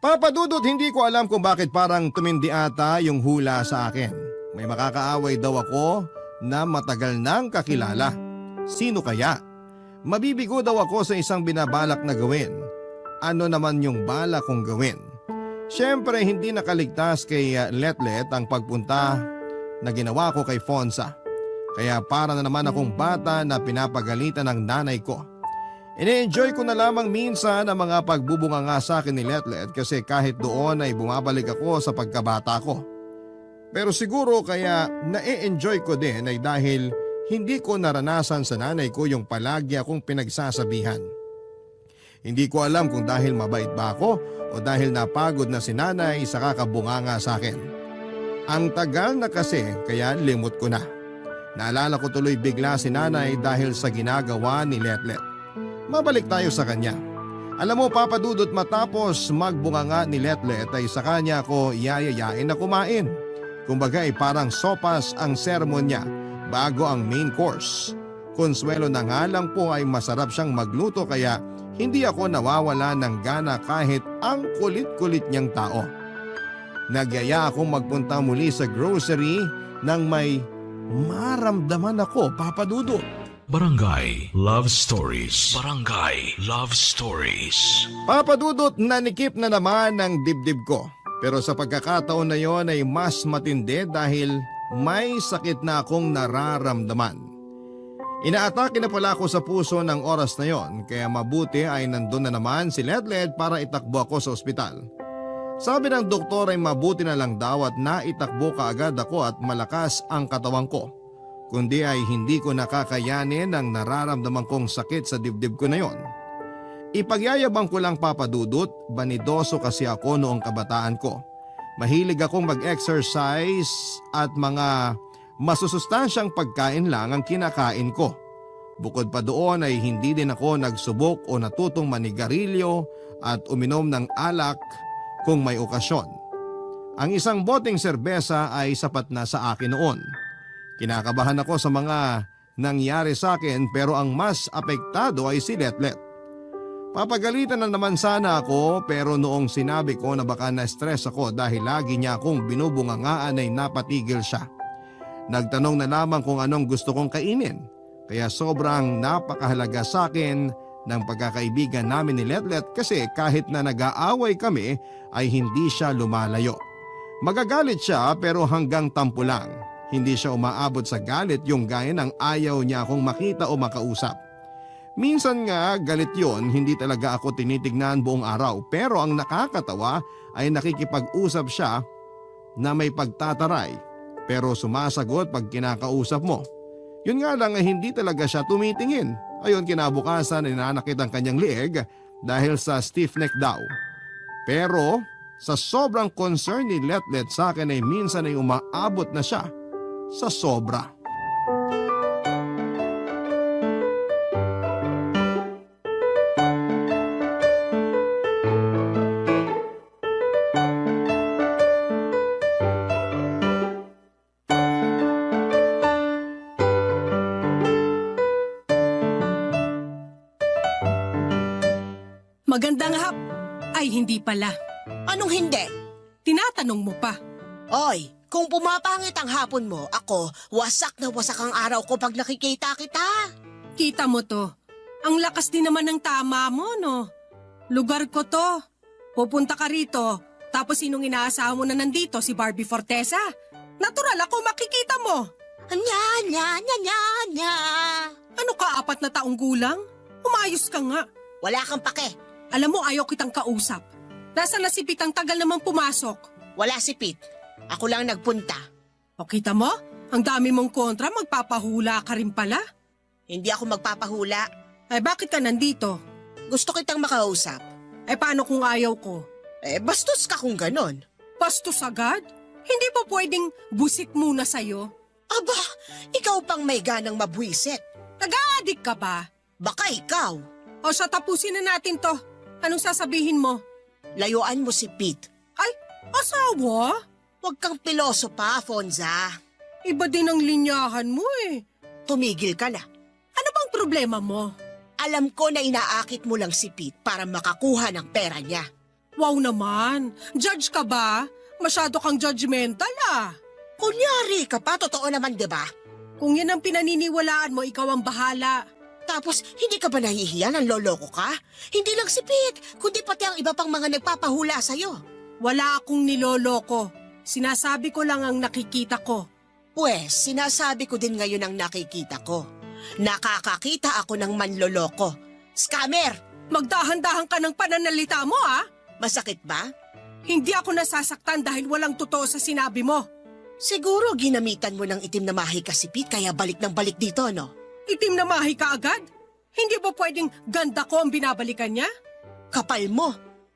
Speaker 1: Papa Dudut, hindi ko alam kung bakit parang tumindi ata yung hula sa akin. May makakaaway daw ako na matagal nang kakilala. Sino kaya? Mabibigo daw ako sa isang binabalak na gawin. Ano naman yung balak kong gawin? Siyempre hindi nakaligtas kay Letlet ang pagpunta na ginawa ko kay Fonza. Kaya para na naman akong bata na pinapagalitan ng nanay ko. Ine-enjoy ko na lamang minsan ang mga pagbubunganga sa akin ni Letlet kasi kahit doon ay bumabalik ako sa pagkabata ko. Pero siguro kaya na-enjoy ko din ay dahil hindi ko naranasan sa nanay ko yung palagi akong pinagsasabihan. Hindi ko alam kung dahil mabait ba ako o dahil napagod na si nanay sa kakabunganga sa akin. Ang tagal na kasi kaya limot ko na. Naalala ko tuloy bigla si nanay dahil sa ginagawa ni Letlet. Mabalik tayo sa kanya. Alam mo Papa Dudut, matapos magbunganga ni Letlet ay sa kanya ako yayayain na kumain. Kumbaga ay parang sopas ang sermon niya bago ang main course. Konsuelo na nga lang po ay masarap siyang magluto kaya hindi ako nawawala ng gana kahit ang kulit-kulit niyang tao. Nagyaya akong magpunta muli sa grocery nang may maramdaman ako, Papa Dudut.
Speaker 5: Barangay Love Stories. Barangay Love Stories.
Speaker 1: Papa Dudut, nanikip na naman ng dibdib ko. Pero sa pagkakataon na yon ay mas matindi dahil may sakit na akong nararamdaman. Inaatake na pala ako sa puso ng oras na yon kaya mabuti ay nandun na naman si Letlet para itakbo ako sa ospital. Sabi ng doktor ay mabuti na lang daw at naitakbo kaagad ako at malakas ang katawan ko. Kundi ay hindi ko nakakayanin ang nararamdaman kong sakit sa dibdib ko na yon. Ipagyayabang ko lang Papa Dudut, banidoso kasi ako noong kabataan ko. Mahilig akong mag-exercise at mga masusustansyang pagkain lang ang kinakain ko. Bukod pa doon ay hindi din ako nagsubok o natutong manigarilyo at uminom ng alak kung may okasyon. Ang isang boteng serbesa ay sapat na sa akin noon. Kinakabahan ako sa mga nangyari sa akin pero ang mas apektado ay si Letlet. Papagalitan na naman sana ako pero noong sinabi ko na baka na-stress ako dahil lagi niya akong binubungangaan ay napatigil siya. Nagtanong na lamang kung anong gusto kong kainin kaya sobrang napakahalaga sa akin ng pagkakaibigan namin ni Letlet kasi kahit na nag-aaway kami ay hindi siya lumalayo. Magagalit siya pero hanggang tampo lang. Hindi siya umaabot sa galit yung gaya ng ayaw niya akong makita o makausap. Minsan nga galit yon, hindi talaga ako tinitignan buong araw pero ang nakakatawa ay nakikipag-usap siya na may pagtataray pero sumasagot pag kinakausap mo. Yun nga lang ay hindi talaga siya tumitingin. Ayon kinabukasan ay nanakit ang kanyang lieg dahil sa stiff neck daw. Pero sa sobrang concern ni Letlet sa akin ay minsan ay umaabot na siya sa sobra.
Speaker 4: Magandang hap. Ay, hindi pala.
Speaker 3: Anong hindi?
Speaker 4: Tinatanong mo pa.
Speaker 3: Oy, kung pumapangit ang hapon mo, ako, wasak na wasak ang araw ko pag nakikita kita.
Speaker 4: Kita mo to. Ang lakas din naman ng tama mo, no? Lugar ko to. Pupunta ka rito, tapos sinong inaasahan mo na nandito, si Barbie Fortesa? Natural ako makikita mo.
Speaker 3: Nya, nya, nya, nya, nya.
Speaker 4: Ano ka, 4 na taong gulang? Umayos ka nga.
Speaker 3: Wala kang pake.
Speaker 4: Alam mo, ayaw kitang kausap. Nasa nasipit ang tagal namang pumasok.
Speaker 3: Wala si Pete. Ako lang nagpunta.
Speaker 4: O kita mo? Ang dami mong kontra, magpapahula ka rin pala.
Speaker 3: Hindi ako magpapahula.
Speaker 4: Ay bakit ka nandito?
Speaker 3: Gusto kitang makausap.
Speaker 4: Ay paano kung ayaw ko?
Speaker 3: Bastos ka kung ganon.
Speaker 4: Bastos agad? Hindi pa pwedeng busit muna sa'yo?
Speaker 3: Aba, ikaw pang may ganang mabwisit.
Speaker 4: Nag-a-addict ka ba?
Speaker 3: Baka ikaw.
Speaker 4: O siya, tapusin na natin to. Anong sasabihin mo?
Speaker 3: Layuan mo si Pete.
Speaker 4: Ay, asawa?
Speaker 3: Huwag kang piloso pa, Fonza.
Speaker 4: Iba din ang linyahan mo eh.
Speaker 3: Tumigil ka na.
Speaker 4: Ano bang problema mo?
Speaker 3: Alam ko na inaakit mo lang si Pete para makakuha ng pera niya.
Speaker 4: Wow naman, judge ka ba? Masyado kang judgmental ah.
Speaker 3: Kunyari ka pa, totoo naman, di ba?
Speaker 4: Kung yan ang pinaniniwalaan mo, ikaw ang bahala.
Speaker 3: Tapos, hindi ka ba nahihiya ng loloko ka? Hindi lang si Pete, kundi pati ang iba pang mga nagpapahula sa'yo.
Speaker 4: Wala akong niloloko. Sinasabi ko lang ang nakikita ko.
Speaker 3: Pwes, sinasabi ko din ngayon ang nakikita ko. Nakakakita ako ng manloloko. Scammer!
Speaker 4: Magdahan-dahan ka ng pananalita mo ah.
Speaker 3: Masakit ba?
Speaker 4: Hindi ako nasasaktan dahil walang totoo sa sinabi mo.
Speaker 3: Siguro ginamitan mo ng itim na mahika si Pete kaya balik ng balik dito, no?
Speaker 4: Itim na mahi ka agad? Hindi ba pwedeng ganda ko ang binabalikan niya?
Speaker 3: Kapal mo.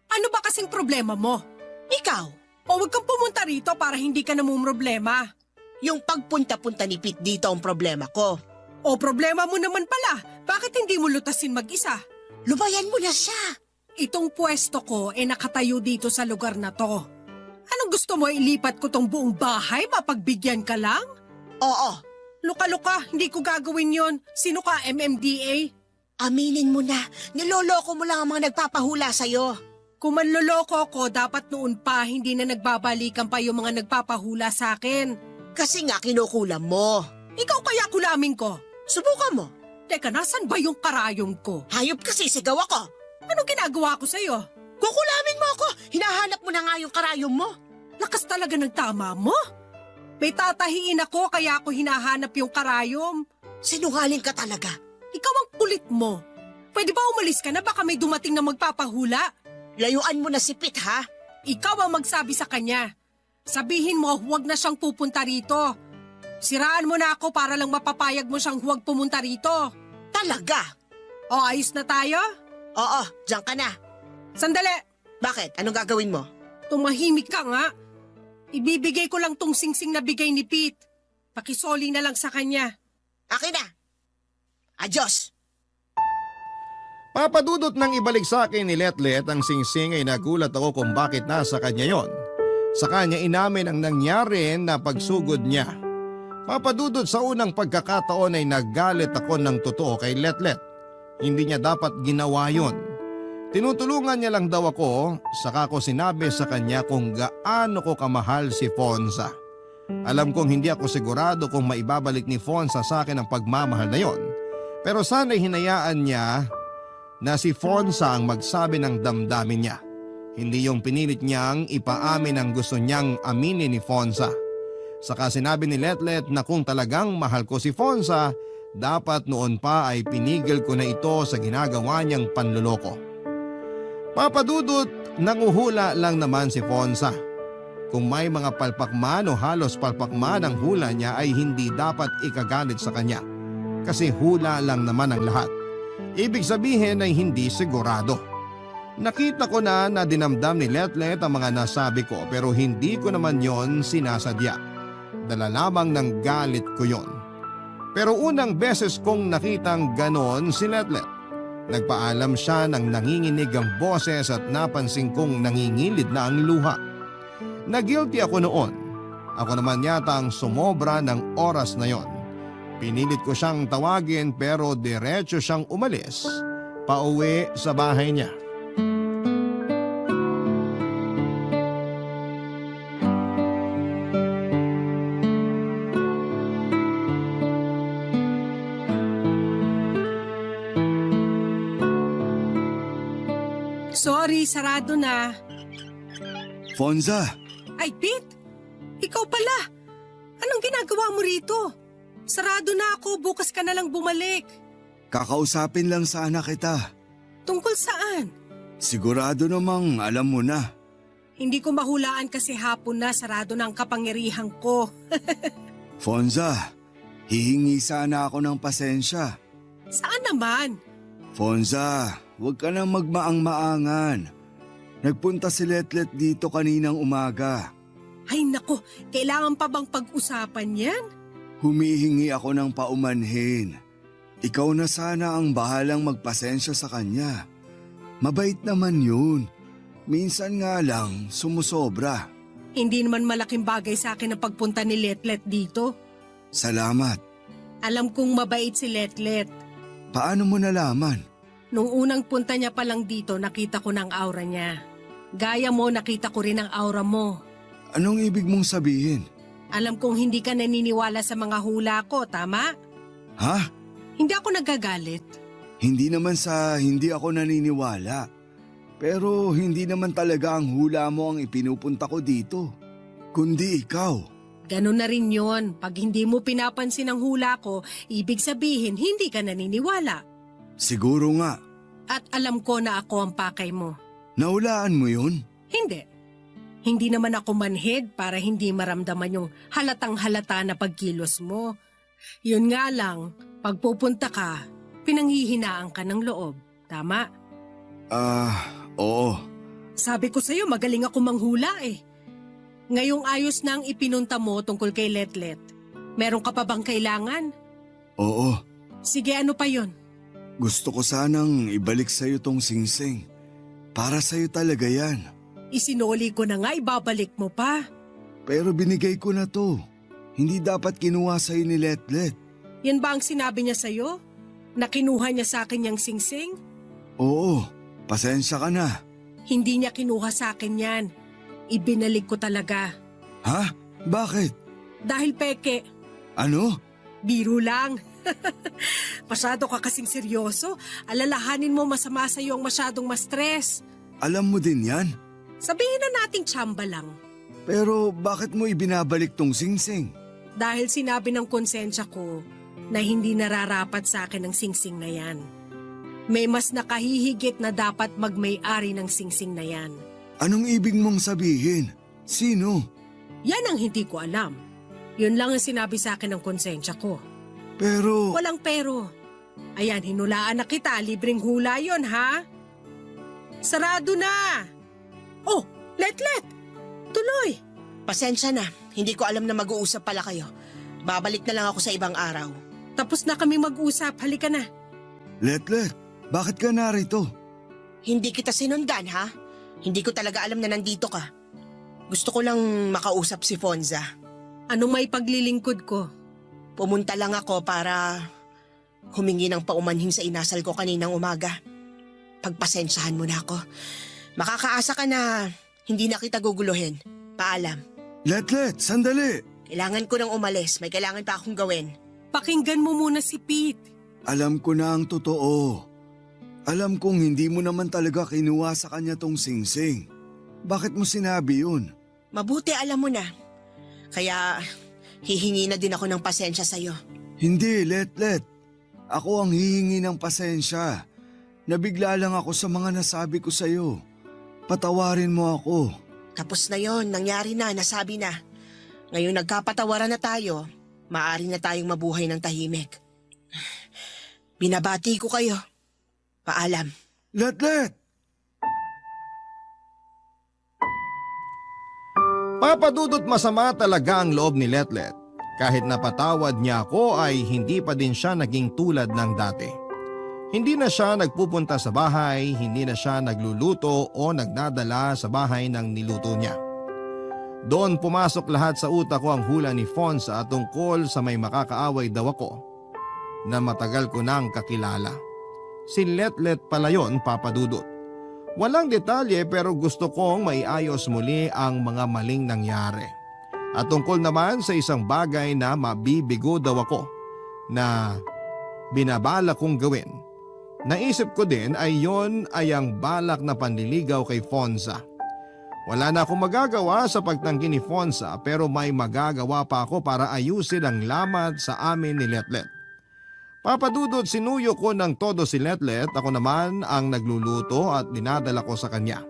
Speaker 4: Ano ba kasing problema mo?
Speaker 3: Ikaw,
Speaker 4: O huwag kang pumunta rito para hindi ka namumroblema.
Speaker 3: yung pagpunta-punta ni Pete dito ang problema ko.
Speaker 4: O problema mo naman pala, bakit hindi mo lutasin mag-isa?
Speaker 3: Lubayan mo na siya.
Speaker 4: Itong pwesto ko nakatayo dito sa lugar na to. Anong gusto mo, ilipat ko tong buong bahay, mapagbigyan ka lang?
Speaker 3: Oo,
Speaker 4: Luka-luka, hindi ko gagawin yon. Sino ka, MMDA?
Speaker 3: aminin mo na. Niloloko mo lang ang mga nagpapahula sa'yo.
Speaker 4: Kung manloloko ko, dapat noon pa hindi na nagbabalikan pa yung mga nagpapahula sa akin.
Speaker 3: Kasi nga kinukulam mo.
Speaker 4: Ikaw kaya kulamin ko?
Speaker 3: Subukan mo.
Speaker 4: Teka, nasan ba yung karayom ko?
Speaker 3: Hayop kasi sigaw ako.
Speaker 4: Anong ginagawa ko sa'yo?
Speaker 3: Kukulamin mo ako. Hinahanap mo na nga yung karayom mo.
Speaker 4: Lakas talaga ng tama mo. May tatahiin ako kaya ako hinahanap yung karayom.
Speaker 3: Sinungaling ka talaga.
Speaker 4: Ikaw ang kulit mo. Pwede ba umalis ka na baka may dumating na magpapahula?
Speaker 3: Layuan mo na si Pete, ha?
Speaker 4: Ikaw ang magsabi sa kanya. Sabihin mo huwag na siyang pupunta rito. Siraan mo na ako para lang mapapayag mo siyang huwag pumunta rito.
Speaker 3: Talaga?
Speaker 4: O ayos na tayo?
Speaker 3: Oo, diyan ka na.
Speaker 4: Sandali!
Speaker 3: Bakit? Anong gagawin mo?
Speaker 4: Tumahimik ka nga. Ibibigay ko lang tong singsing na bigay ni Pete. Pakisoli na lang sa kanya.
Speaker 3: Akin na. Adios.
Speaker 1: Papadudot nang ibalik sa akin ni Letlet ang singsing ay nagulat ako kung bakit nasa kanya yon. Sa kanya inamin ang nangyari na pagsugod niya. Papadudot sa unang pagkakataon ay naggalit ako ng totoo kay Letlet. Hindi niya dapat ginawa yon. Tinutulungan niya lang daw ako, saka ko sinabi sa kanya kung gaano ko kamahal si Fonza. Alam kong hindi ako sigurado kung maibabalik ni Fonza sa akin ang pagmamahal na yon. Pero sana'y hinayaan niya na si Fonza ang magsabi ng damdamin niya. Hindi yung pinilit niyang ipaamin ang gusto niyang aminin ni Fonza. Saka sinabi ni Letlet na kung talagang mahal ko si Fonza, dapat noon pa ay pinigil ko na ito sa ginagawa niyang panluloko. Papadudot, nanguhula lang naman si Fonza. Kung may mga palpakman o halos palpakman ang hula niya ay hindi dapat ikagalit sa kanya. Kasi hula lang naman ang lahat. Ibig sabihin ay hindi sigurado. Nakita ko na dinamdam ni Letlet ang mga nasabi ko pero hindi ko naman yon sinasadya. Dala lamang ng galit ko yon. Pero unang beses kong nakitang ganon si Letlet. Nagpaalam siya ng nanginginig ang boses at napansin kong nangingilid na ang luha. Nagilty ako noon. Ako naman yata ang sumobra ng oras na yon. Pinilit ko siyang tawagin pero diretso siyang umalis. Pauwi sa bahay niya.
Speaker 4: Sorry, sarado na.
Speaker 2: Fonza,
Speaker 4: Ay, Pete! Ikaw pala! Anong ginagawa mo rito? Sarado na ako, bukas ka na lang bumalik.
Speaker 2: kakausapin lang sana kita.
Speaker 4: Tungkol saan?
Speaker 2: Sigurado namang alam mo na.
Speaker 4: Hindi ko mahulaan kasi hapon na sarado na ang kapangyarihan ko.
Speaker 2: Fonza, hihingi sana ako ng pasensya.
Speaker 4: Saan naman?
Speaker 2: Fonza, huwag ka nang magmaang-maangan. Nagpunta si Letlet dito kaninang umaga.
Speaker 4: Ay nako, kailangan pa bang pag-usapan yan?
Speaker 2: Humihingi ako ng paumanhin. Ikaw na sana ang bahalang magpasensya sa kanya. Mabait naman yun. Minsan nga lang sumusobra.
Speaker 4: Hindi naman malaking bagay sa akin ang pagpunta ni Letlet dito.
Speaker 2: Salamat.
Speaker 4: Alam kong mabait si Letlet.
Speaker 2: Paano mo nalaman?
Speaker 4: Nung unang punta niya pa lang dito, nakita ko ng aura niya. Gaya mo, nakita ko rin ang aura mo.
Speaker 2: Anong ibig mong sabihin?
Speaker 4: Alam kong hindi ka naniniwala sa mga hula ko, tama?
Speaker 2: Ha?
Speaker 4: Hindi ako nagagalit.
Speaker 2: Hindi naman sa hindi ako naniniwala. Pero hindi naman talaga ang hula mo ang ipinupunta ko dito. Kundi ikaw.
Speaker 4: Ganun na rin yon. Pag hindi mo pinapansin ang hula ko, ibig sabihin hindi ka naniniwala.
Speaker 2: Siguro nga.
Speaker 4: At alam ko na ako ang pakay mo.
Speaker 2: Nahulaan mo yun?
Speaker 4: Hindi. Hindi naman ako manhid para hindi maramdaman yung halatang halata na pagkilos mo. Yun nga lang, pag pupunta ka, pinanghihinaan ka ng loob. Tama?
Speaker 2: Oo.
Speaker 4: Sabi ko sa'yo, magaling ako manghula eh. Ngayong ayos na ang ipinunta mo tungkol kay Letlet. Meron ka pa bang kailangan?
Speaker 2: Oo.
Speaker 4: Sige, ano pa yon?
Speaker 2: Gusto ko sanang ibalik sa'yo tong singsing. Para sa'yo talaga yan.
Speaker 4: Isinoli ko na nga, ibabalik mo pa.
Speaker 2: Pero binigay ko na to. Hindi dapat kinuha sa'yo ni Letlet.
Speaker 4: Yan ba ang sinabi niya sa'yo? Na kinuha niya sa akin yung singsing?
Speaker 2: Oo. Pasensya ka na.
Speaker 4: Hindi niya kinuha sa akin yan. Ibinalik ko talaga.
Speaker 2: Ha? Bakit?
Speaker 4: Dahil peke,
Speaker 2: Ano?
Speaker 4: biro lang. Masyado ka kasing seryoso. Alalahanin mo masama sa'yo ang masyadong ma-stress.
Speaker 2: Alam mo din yan?
Speaker 4: Sabihin na nating tsamba lang.
Speaker 2: Pero bakit mo ibinabalik tong singsing?
Speaker 4: Dahil sinabi ng konsensya ko na hindi nararapat sa akin ang singsing na yan. May mas nakahihigit na dapat magmay-ari ng singsing na yan.
Speaker 2: Anong ibig mong sabihin? Sino?
Speaker 4: Yan ang hindi ko alam. Yun lang ang sinabi sa akin ng konsensya ko.
Speaker 2: Pero...
Speaker 4: Walang pero. Ayan, hinulaan na kita. Libreng hula yon, ha? Sarado na! Oh, Letlet! Tuloy!
Speaker 3: Pasensya na, hindi ko alam na mag-uusap pala kayo. Babalik na lang ako sa ibang araw.
Speaker 4: Tapos na kami mag-usap. Halika na.
Speaker 2: Letlet, bakit ka narito?
Speaker 3: Hindi kita sinundan, ha? Hindi ko talaga alam na nandito ka. Gusto ko lang makausap si Fonza.
Speaker 4: Anong may paglilingkod ko?
Speaker 3: Pumunta lang ako para humingi ng paumanhin sa inasal ko kaninang umaga. Pagpasensyahan mo na ako. Makakaasa ka na hindi na kita guguluhin. Paalam.
Speaker 2: Letlet, sandali!
Speaker 3: Kailangan ko nang umalis. May kailangan pa akong gawin.
Speaker 4: Pakinggan mo muna si Pete.
Speaker 2: Alam ko na ang totoo. Alam kong hindi mo naman talaga kinuha sa kanya tong singsing. Bakit mo sinabi yun?
Speaker 3: Mabuti alam mo na. Kaya hihingi na din ako ng pasensya sa'yo.
Speaker 2: Hindi, Letlet. Ako ang hihingi ng pasensya. Nabigla lang ako sa mga nasabi ko sa'yo. Patawarin mo ako.
Speaker 3: Tapos na yon, nangyari na, nasabi na. Ngayon nagkapatawaran na tayo, maaari na tayong mabuhay ng tahimik. Binabati ko kayo. Paalam.
Speaker 2: Letlet!
Speaker 1: Papadudot masama talaga ang loob ni Letlet. Kahit napatawad niya ako ay hindi pa din siya naging tulad ng dati. Hindi na siya nagpupunta sa bahay, hindi na siya nagluluto o nagdadala sa bahay ng niluto niya. Doon pumasok lahat sa utak ko ang hula ni Fonza tungkol sa may makakaaway daw ako na matagal ko nang kakilala. Si Letlet pala yon, Papadudot. Walang detalye pero gusto kong maiayos muli ang mga maling nangyari. At tungkol naman sa isang bagay na mabibigo daw ako na binabala kong gawin. Naisip ko din ay yon ay ang balak na panliligaw kay Fonza. Wala na akong magagawa sa pagtanggi ni Fonza pero may magagawa pa ako para ayusin ang lamat sa amin ni Letlet. Papadudot, sinuyo ko ng todo si Letlet, ako naman ang nagluluto at dinadala ko sa kanya.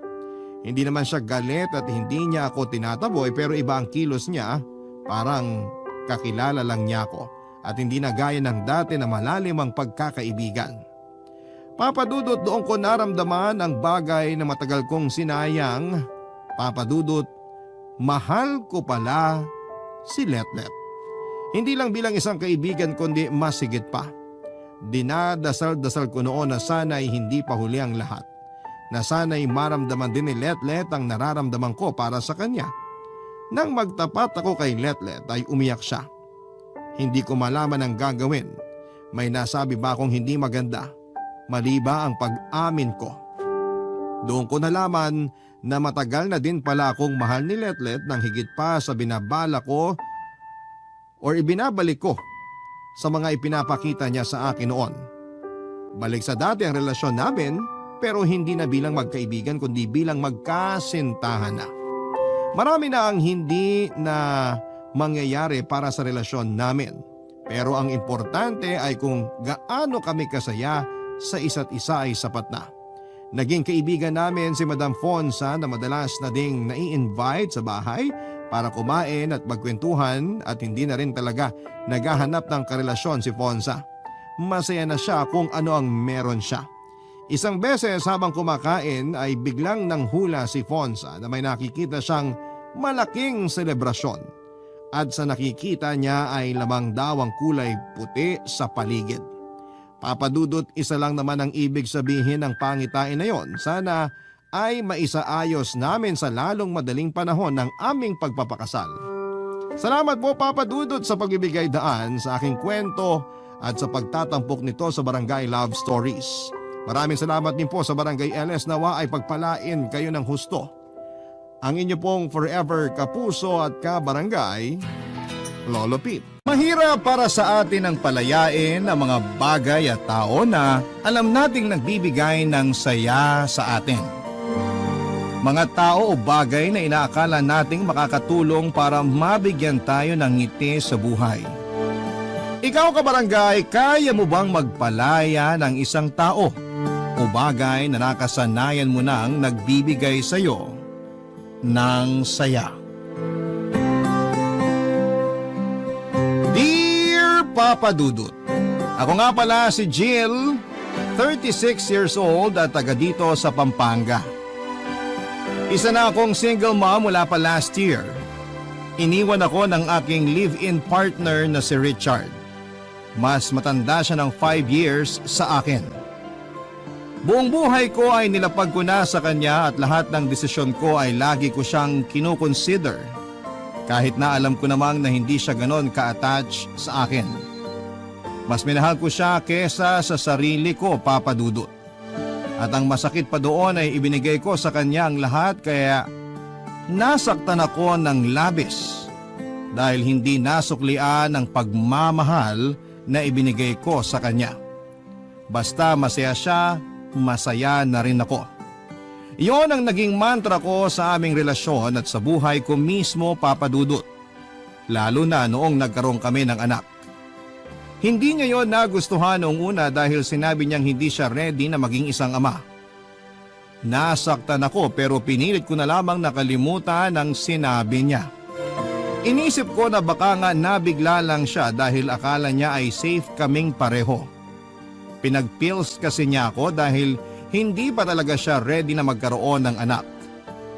Speaker 1: Hindi naman siya galit at hindi niya ako tinataboy pero iba ang kilos niya, parang kakilala lang niya ako at hindi na gaya ng dati na malalim ang pagkakaibigan. Papadudot, doon ko naramdaman ang bagay na matagal kong sinayang. Papadudot, mahal ko pala si Letlet. Hindi lang bilang isang kaibigan kundi mas higit pa. Dinadasal-dasal ko noon na sana'y hindi pa huli ang lahat. Na sana'y maramdaman din ni Letlet ang nararamdaman ko para sa kanya. Nang magtapat ako kay Letlet ay umiyak siya. Hindi ko malaman ang gagawin. May nasabi ba akong hindi maganda? Mali ba ang pag-amin ko? Doon ko nalaman na matagal na din pala akong mahal ni Letlet ng higit pa sa binabala ko or ibinabalik ko sa mga ipinapakita niya sa akin noon. Balik sa dati ang relasyon namin pero hindi na bilang magkaibigan kundi bilang magkasintahan na. Marami na ang hindi na mangyayari para sa relasyon namin. Pero ang importante ay kung gaano kami kasaya sa isa't isa ay sapat na. Naging kaibigan namin si Madam Fonsa na madalas na ding nai-invite sa bahay para kumain at magkwentuhan at hindi na rin talaga naghahanap ng karelasyon si Fonsa. Masaya na siya kung ano ang meron siya. Isang beses habang kumakain ay biglang nanghula si Fonsa na may nakikita siyang malaking selebrasyon. At sa nakikita niya ay lamang daw ang kulay puti sa paligid. Papadudot, isa lang naman ang ibig sabihin ng pangitain na yon. Sana ay maisaayos namin sa lalong madaling panahon ng aming pagpapakasal. Salamat po Papa Dudut sa pagbibigay daan sa aking kwento at sa pagtatampok nito sa Barangay Love Stories. Maraming salamat din po sa Barangay LS, nawa ay pagpalain kayo ng husto. Ang inyo pong forever kapuso at kabarangay, Lolo Pete. Mahirap para sa atin ang palayain ang mga bagay at tao na alam nating nagbibigay ng saya sa atin. Mga tao o bagay na inaakala nating makakatulong para mabigyan tayo ng ngiti sa buhay. Ikaw kabarangay, kaya mo bang magpalaya ng isang tao o bagay na nakasanayan mo nang nagbibigay sa iyo ng saya? Dear Papa Dudut, ako nga pala si Jill, 36 years old at taga dito sa Pampanga. Isa na akong single mom mula pa last year. Iniwan ako ng aking live-in partner na si Richard. Mas matanda siya ng 5 years sa akin. Buong buhay ko ay nilapag ko na sa kanya at lahat ng desisyon ko ay lagi ko siyang kinukonsider. Kahit na alam ko namang na hindi siya ganon ka-attach sa akin. Mas minahal ko siya kesa sa sarili ko, Papa Dudut. At ang masakit pa doon ay ibinigay ko sa kanya ang lahat kaya nasaktan ako ng labis dahil hindi nasuklian ang pagmamahal na ibinigay ko sa kanya. Basta masaya siya, masaya na rin ako. Iyon ang naging mantra ko sa aming relasyon at sa buhay ko mismo, Papa Dudut. Lalo na noong nagkaroon kami ng anak. Hindi niya yon nagustuhan noong una dahil sinabi niyang hindi siya ready na maging isang ama. Nasaktan ako pero pinilit ko na lamang nakalimutan ang sinabi niya. Inisip ko na baka nga nabigla lang siya dahil akala niya ay safe kaming pareho. Pinagpills kasi niya ako dahil hindi pa talaga siya ready na magkaroon ng anak.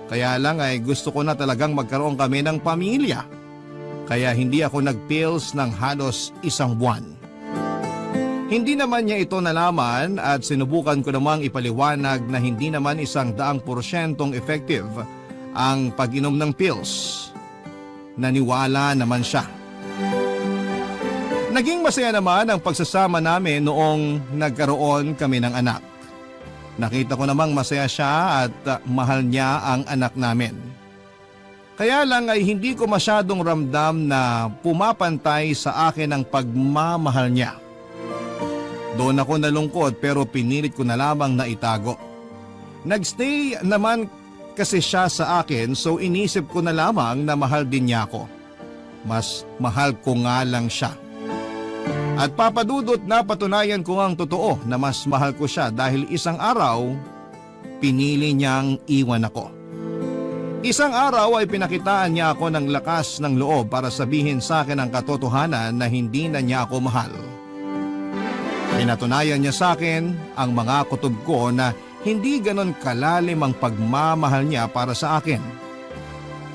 Speaker 1: Kaya lang ay gusto ko na talagang magkaroon kami ng pamilya. Kaya hindi ako nagpills ng halos 1 buwan. Hindi naman niya ito nalaman at sinubukan ko namang ipaliwanag na hindi naman 100% effective ang pag-inom ng pills. Naniwala naman siya. Naging masaya naman ang pagsasama namin noong nagkaroon kami ng anak. Nakita ko namang masaya siya at mahal niya ang anak namin. Kaya lang ay hindi ko masyadong ramdam na pumapantay sa akin ang pagmamahal niya. Doon ako nalungkot pero pinilit ko na lamang na itago. Nagstay naman kasi siya sa akin so inisip ko na lamang na mahal din niya ako. Mas mahal ko nga lang siya. At Papa Dudut, napatunayan ko ang totoo na mas mahal ko siya dahil isang araw, pinili niyang iwan ako. Isang araw ay pinakitaan niya ako ng lakas ng loob para sabihin sa akin ang katotohanan na hindi na niya ako mahal. Pinatunayan niya sa akin ang mga kutob ko na hindi ganon kalalim ang pagmamahal niya para sa akin.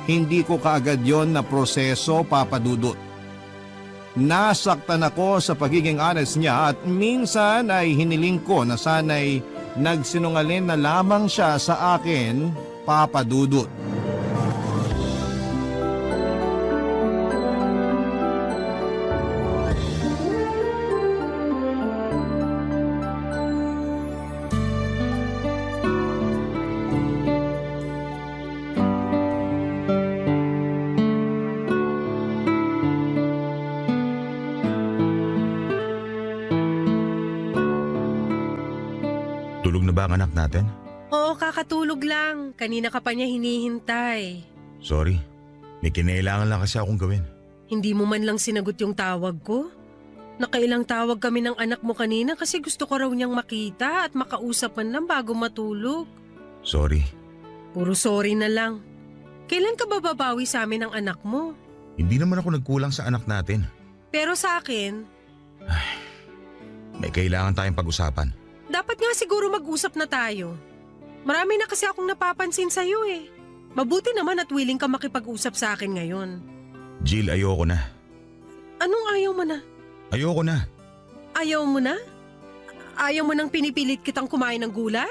Speaker 1: Hindi ko kaagad yon na proseso, Papa Dudut. Nasaktan ako sa pagiging honest niya at minsan ay hiniling ko na sana'y nagsinungaling na lamang siya sa akin, Papa Dudut.
Speaker 6: Tulog na ba ang anak natin?
Speaker 4: Oo, kakatulog lang. Kanina ka pa niya hinihintay.
Speaker 6: Sorry, may kinailangan lang kasi akong gawin.
Speaker 4: Hindi mo man lang sinagot yung tawag ko? Nakailang tawag kami ng anak mo kanina kasi gusto ko raw niyang makita at makausap man lang bago matulog.
Speaker 6: Sorry,
Speaker 4: Puro sorry na lang. Kailan ka ba babawi sa amin ng anak mo?
Speaker 6: hindi naman ako nagkulang sa anak natin.
Speaker 4: Pero sa akin,
Speaker 6: May kailangan tayong pag-usapan.
Speaker 4: dapat nga siguro mag-usap na tayo. Marami na kasi akong napapansin sa'yo eh. Mabuti naman at willing ka makipag-usap sa akin ngayon.
Speaker 6: Jill, ayoko na.
Speaker 4: Anong ayaw mo na?
Speaker 6: Ayoko na.
Speaker 4: Ayaw mo na? Ayaw mo nang pinipilit kitang kumain ng gulay?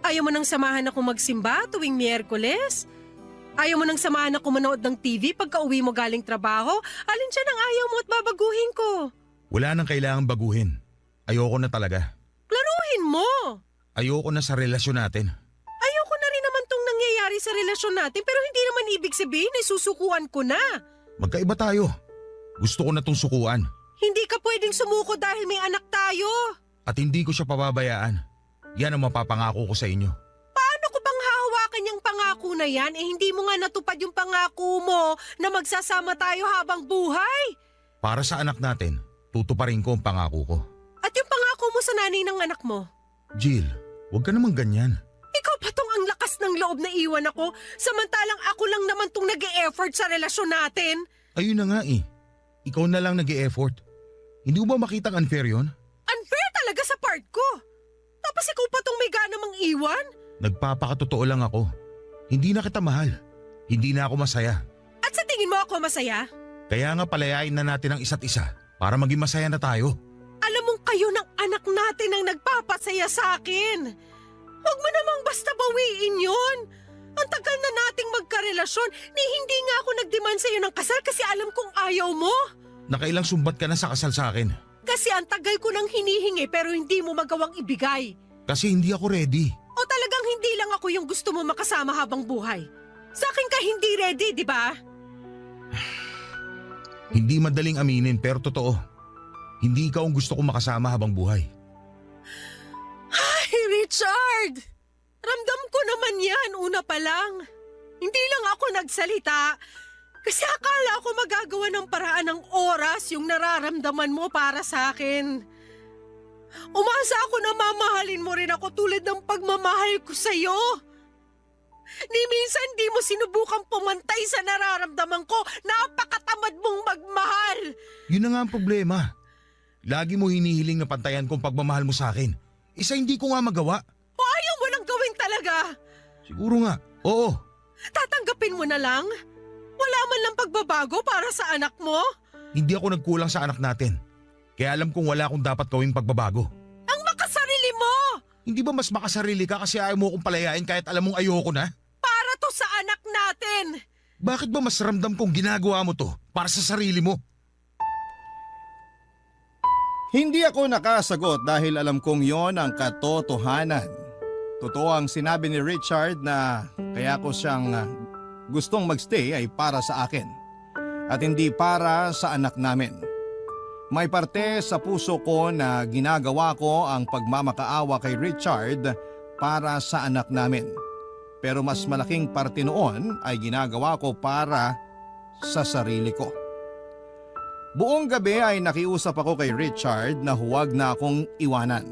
Speaker 4: Ayaw mo nang samahan ako magsimba tuwing Miyerkules? Ayaw mo nang samahan ako manood ng TV pagka uwi mo galing trabaho? Alin siya ang ayaw mo at babaguhin ko?
Speaker 6: Wala nang kailangang baguhin. Ayoko na talaga.
Speaker 4: Klaruhin mo!
Speaker 6: Ayoko na sa relasyon natin.
Speaker 4: Ayoko na rin naman tong nangyayari sa relasyon natin pero hindi naman ibig sabihin ay susukuan ko na.
Speaker 6: Magkaiba tayo. Gusto ko na tong sukuan.
Speaker 4: Hindi ka pwedeng sumuko dahil may anak tayo.
Speaker 6: At hindi ko siya pababayaan. Yan ang mapapangako ko sa inyo.
Speaker 4: Paano ko bang hahawakan yung pangako na yan hindi mo nga natupad yung pangako mo na magsasama tayo habang buhay?
Speaker 6: Para sa anak natin, tutuparin ko ang pangako ko.
Speaker 4: At yung pangako mo sa nanay ng anak mo?
Speaker 6: Jill, huwag ka naman ganyan.
Speaker 4: Ikaw pa tong ang lakas ng loob na iwan ako samantalang ako lang naman tong nag-e-effort sa relasyon natin.
Speaker 6: Ayun na nga eh. Ikaw na lang nag-e-effort. Hindi mo ba makitang unfair yun?
Speaker 4: Unfair talaga sa part ko. Tapos ikaw pa tong may gana mang iwan?
Speaker 6: Nagpapakatotoo lang ako. Hindi na kita mahal. Hindi na ako masaya.
Speaker 4: At sa tingin mo ako masaya?
Speaker 6: Kaya nga palayain na natin ang isa't isa para maging masaya na tayo.
Speaker 4: Alam mong kayo ng anak natin ang nagpapasaya sa akin. Huwag mo namang basta bawiin yun. Ang tagal na nating magkarelasyon ni hindi nga ako nagdemand sa'yo ng kasal kasi alam kong ayaw mo.
Speaker 6: Nakailang sumbat ka na sa kasal sa akin.
Speaker 4: Kasi ang tagal ko nang hinihingi pero hindi mo magawang ibigay.
Speaker 6: Kasi hindi ako ready.
Speaker 4: O talagang hindi lang ako yung gusto mo makasama habang buhay. Sa akin ka hindi ready, di ba?
Speaker 6: Hindi madaling aminin pero totoo. Hindi ikaw ang gusto kong makasama habang buhay.
Speaker 4: Ay, Richard! Ramdam ko naman yan una pa lang. Hindi lang ako nagsalita. Kasi akala ko magagawa ng paraan ng oras yung nararamdaman mo para sa akin. Umasa ako na mamahalin mo rin ako tulad ng pagmamahal ko sa'yo. Ni minsan di mo sinubukang pumantay sa nararamdaman ko. Napakatamad mong magmahal.
Speaker 6: Yun na nga ang problema. Lagi mo hinihiling na pantayan kong pagmamahal mo sa akin. Isa hindi ko nga magawa.
Speaker 4: O ayaw mo lang gawin talaga.
Speaker 6: Siguro nga, oo.
Speaker 4: Tatanggapin mo na lang? Wala man lang pagbabago para sa anak mo?
Speaker 6: Hindi ako nagkulang sa anak natin. Kaya alam kong wala akong dapat gawing pagbabago.
Speaker 4: Ang makasarili mo!
Speaker 6: Hindi ba mas makasarili ka kasi ayaw mo akong palayain kahit alam mong ayoko na?
Speaker 4: Para to sa anak natin!
Speaker 6: Bakit ba mas ramdam kong ginagawa mo to para sa sarili mo?
Speaker 1: Hindi ako nakasagot dahil alam kong yon ang katotohanan. Totoo ang sinabi ni Richard na kaya ko siyang gustong magstay ay para sa akin at hindi para sa anak namin. May parte sa puso ko na ginagawa ko ang pagmamakaawa kay Richard para sa anak namin. Pero mas malaking parte noon ay ginagawa ko para sa sarili ko. Buong gabi ay nakiusap ako kay Richard na huwag na akong iwanan.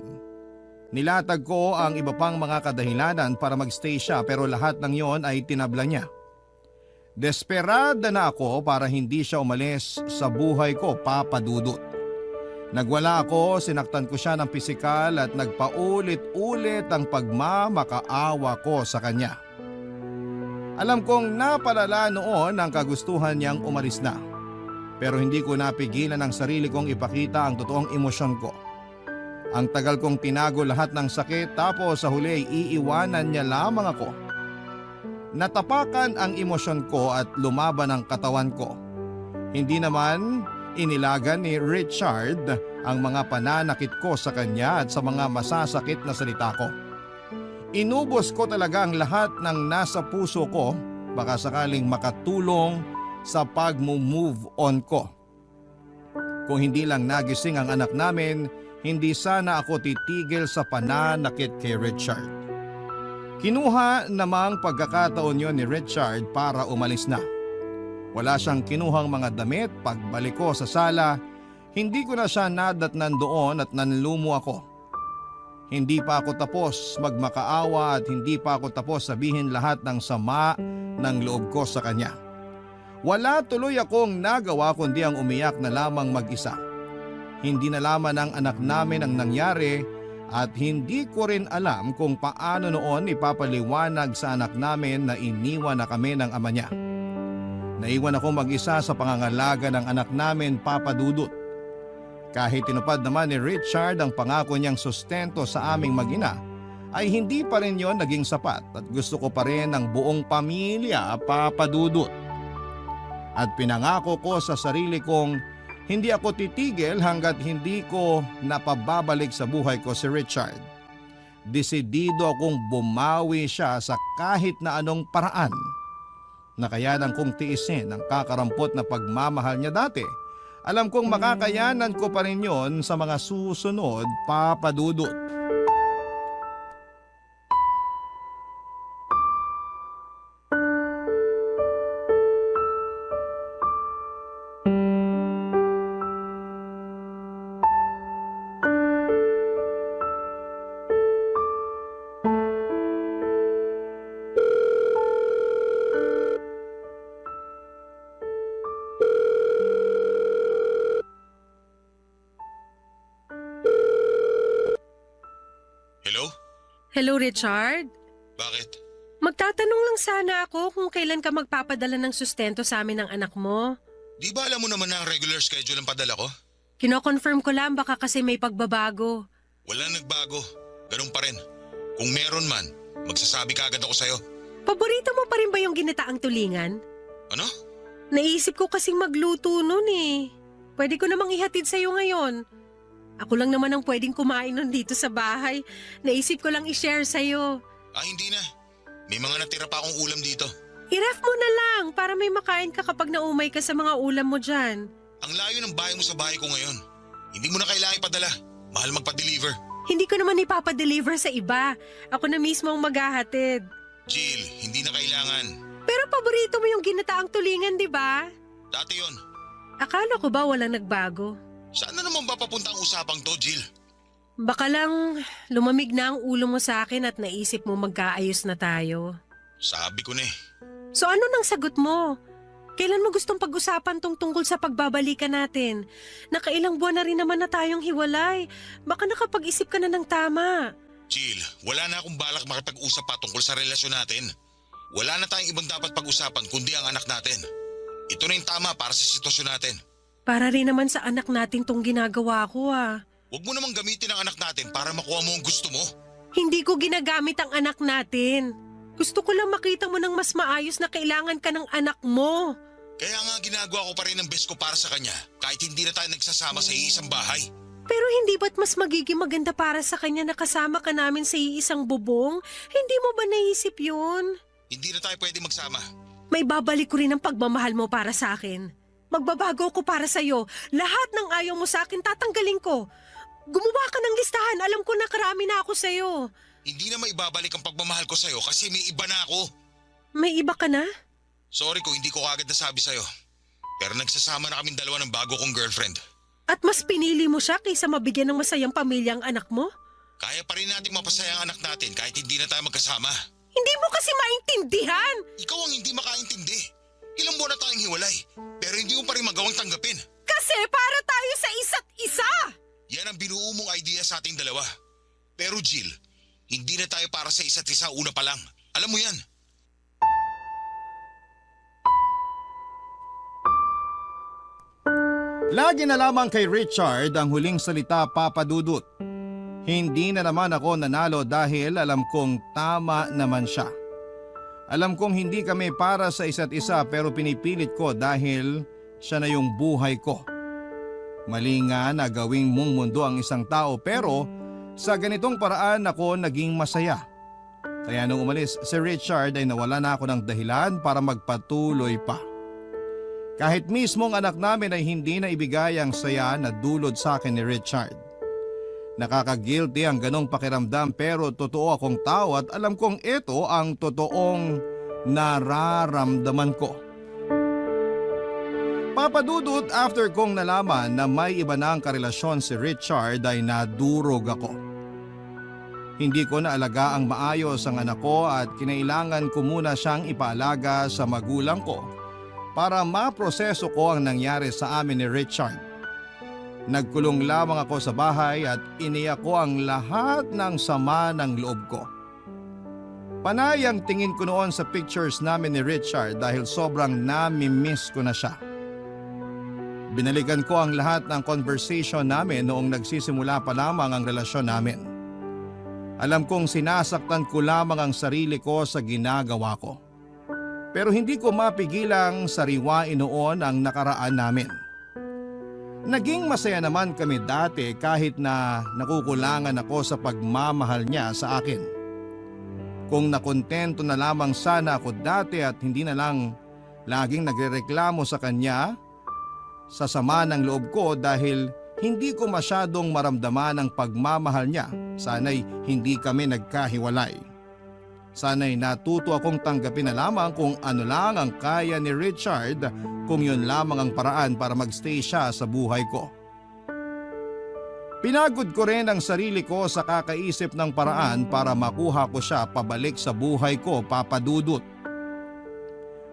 Speaker 1: Nilatag ko ang iba pang mga kadahilanan para magstay siya pero lahat ng yon ay tinabla niya. Desperada na ako para hindi siya umalis sa buhay ko, Papa Dudut. Nagwala ako, sinaktan ko siya ng pisikal at nagpaulit-ulit ang pagmamakaawa ko sa kanya. Alam kong napalala noon ang kagustuhan niyang umalis na. Pero hindi ko napigilan ang sarili kong ipakita ang totoong emosyon ko. Ang tagal kong tinago lahat ng sakit tapos sa huli ay iiwanan niya lamang ako. Natapakan ang emosyon ko at lumaban ang katawan ko. Hindi naman inilagan ni Richard ang mga pananakit ko sa kanya at sa mga masasakit na salita ko. Inubos ko talaga ang lahat ng nasa puso ko baka sakaling makatulong sa pag-move on ko. Kung hindi lang nagising ang anak namin, hindi sana ako titigil sa pananakit kay Richard. Kinuha namang pagkakataon yon ni Richard para umalis na. Wala siyang kinuhang mga damit. Pagbalik ko sa sala, hindi ko na siya nadatnan doon at nanlumo ako. Hindi pa ako tapos magmakaawa at hindi pa ako tapos sabihin lahat ng sama ng loob ko sa kanya. Wala tuloy akong nagawa kundi ang umiyak na lamang mag-isa. Hindi nalaman ng anak namin ang nangyari at hindi ko rin alam kung paano noon ipapaliwanag sa anak namin na iniwan na kami ng ama niya. Naiwan ako mag-isa sa pangangalaga ng anak namin, Papa Dudut. Kahit tinupad naman ni Richard ang pangako niyang sustento sa aming mag-ina, ay hindi pa rin yon naging sapat at gusto ko pa rin ang buong pamilya, Papa Dudut. At pinangako ko sa sarili kong hindi ako titigil hanggat hindi ko napababalik sa buhay ko si Richard. Desidido akong bumawi siya sa kahit na anong paraan. Nakayanan kong tiisin ang kakarampot na pagmamahal niya dati. Alam kong makakayanan ko pa rin yon sa mga susunod, Papa Dudut.
Speaker 6: Hello?
Speaker 4: Hello, Richard.
Speaker 6: Bakit?
Speaker 4: Magtatanong lang sana ako kung kailan ka magpapadala ng sustento sa amin ng anak mo.
Speaker 6: Di ba alam mo naman na ang regular schedule ang padala ko?
Speaker 4: Kino-confirm ko lang baka kasi may pagbabago.
Speaker 6: Wala nagbago. Ganun pa rin. Kung meron man, magsasabi ka agad ako sa'yo.
Speaker 4: Paborito mo pa rin ba yung ginataang tulingan?
Speaker 6: Ano?
Speaker 4: Naisip ko kasing magluto nun eh. Pwede ko namang ihatid sa'yo ngayon. Ako lang naman ang pwedeng kumain nun dito sa bahay. Naisip ko lang i-share sa'yo.
Speaker 6: Hindi na. May mga natira pa akong ulam dito.
Speaker 4: I-ref mo na lang para may makain ka kapag naumay ka sa mga ulam mo dyan.
Speaker 6: Ang layo ng bahay mo sa bahay ko ngayon. Hindi mo na kailangan ipadala. Mahal magpa-deliver.
Speaker 4: Hindi ko naman ipapadeliver sa iba. Ako na mismo ang maghahatid.
Speaker 6: Jill, hindi na kailangan.
Speaker 4: Pero paborito mo yung ginataang tulingan, di ba?
Speaker 6: Dati yon.
Speaker 4: Akala ko ba walang nagbago?
Speaker 6: Saan na naman ba papunta ang usapang to, Jill?
Speaker 4: Baka lang lumamig na ang ulo mo sa akin at naisip mo magkaayos na tayo.
Speaker 6: Sabi ko na eh.
Speaker 4: So ano nang sagot mo? Kailan mo gustong pag-usapan tungkol sa pagbabalikan natin? Nakailang buwan na rin naman na tayong hiwalay. Baka nakapag-isip ka na ng tama.
Speaker 6: Jill, wala na akong balak makipag-usap pa tungkol sa relasyon natin. Wala na tayong ibang dapat pag-usapan kundi ang anak natin. Ito na yung tama para sa sitwasyon natin.
Speaker 4: Para rin naman sa anak natin tong ginagawa ko ah.
Speaker 6: Huwag mo namang gamitin ang anak natin para makuha mo ang gusto mo.
Speaker 4: Hindi ko ginagamit ang anak natin. Gusto ko lang makita mo ng mas maayos na kailangan ka ng anak mo.
Speaker 6: Kaya nga ginagawa ko pa rin ang best ko para sa kanya kahit hindi na tayo nagsasama sa iisang bahay.
Speaker 4: Pero hindi ba't mas magiging maganda para sa kanya na kasama ka namin sa iisang bubong? Hindi mo ba naisip yun?
Speaker 6: Hindi na tayo pwede magsama.
Speaker 4: May babalik ko rin ang pagmamahal mo para sa akin. Magbabago ko para sa'yo. Lahat ng ayaw mo sa akin tatanggalin ko. Gumawa ka ng listahan. Alam ko na karami na ako sa'yo.
Speaker 6: Hindi na maibabalik ang pagmamahal ko sa'yo kasi may iba na ako.
Speaker 4: May iba ka na?
Speaker 6: Sorry kung hindi ko agad nasabi sa'yo. Pero nagsasama na kaming dalawa ng bago kong girlfriend.
Speaker 4: At mas pinili mo siya kaysa mabigyan ng masayang pamilya ang anak mo?
Speaker 6: Kaya pa rin natin mapasaya ang anak natin kahit hindi na tayo magkasama.
Speaker 4: Hindi mo kasi maintindihan!
Speaker 6: Ikaw ang hindi makaintindi. Ilang buwan na tayong hiwalay, pero hindi mo pa rin magawang tanggapin.
Speaker 4: Kasi para tayo sa isa't isa!
Speaker 6: Yan ang binuo mong idea sa ating dalawa. Pero Jill, hindi na tayo para sa isa't isa una pa lang. Alam mo yan.
Speaker 1: Lagi na lamang kay Richard ang huling salita, Papa Dudut. Hindi na naman ako nanalo dahil alam kong tama naman siya. Alam kong hindi kami para sa isa't isa pero pinipilit ko dahil siya na yung buhay ko. Mali nga na gawing mong mundo ang isang tao pero sa ganitong paraan ako naging masaya. Kaya nung umalis si Richard ay nawala na ako ng dahilan para magpatuloy pa. Kahit mismong anak namin ay hindi na ibigay ang saya na dulot sa akin ni Richard. Nakaka-guilty ang ganong pakiramdam pero totoo akong tao at alam kong ito ang totoong nararamdaman ko. Papadudot, after kong nalaman na may iba na ang karelasyon si Richard ay nadurog ako. Hindi ko naalaga ang maayos ang anak ko at kinailangan ko muna siyang ipaalaga sa magulang ko para maproseso ko ang nangyari sa amin ni Richard. Nagkulong lamang ako sa bahay at iniyak ko ang lahat ng sama ng loob ko. Panay ang tingin ko noon sa pictures namin ni Richard dahil sobrang nami-miss ko na siya. Binalikan ko ang lahat ng conversation namin noong nagsisimula pa lamang ang relasyon namin. Alam kong sinasaktan ko lamang ang sarili ko sa ginagawa ko. Pero hindi ko mapigilang sariwain noon ang nakaraan namin. Naging masaya naman kami dati kahit na nakukulangan ako sa pagmamahal niya sa akin. Kung nakontento na lamang sana ako dati at hindi na lang laging nagrereklamo sa kanya, sa sama ng loob ko dahil hindi ko masyadong maramdaman ang pagmamahal niya, sana'y hindi kami nagkahiwalay. Sana'y natuto akong tanggapin na lamang kung ano lang ang kaya ni Richard kung yun lamang ang paraan para magstay siya sa buhay ko. Pinagod ko rin ang sarili ko sa kakaisip ng paraan para makuha ko siya pabalik sa buhay ko, papadudot.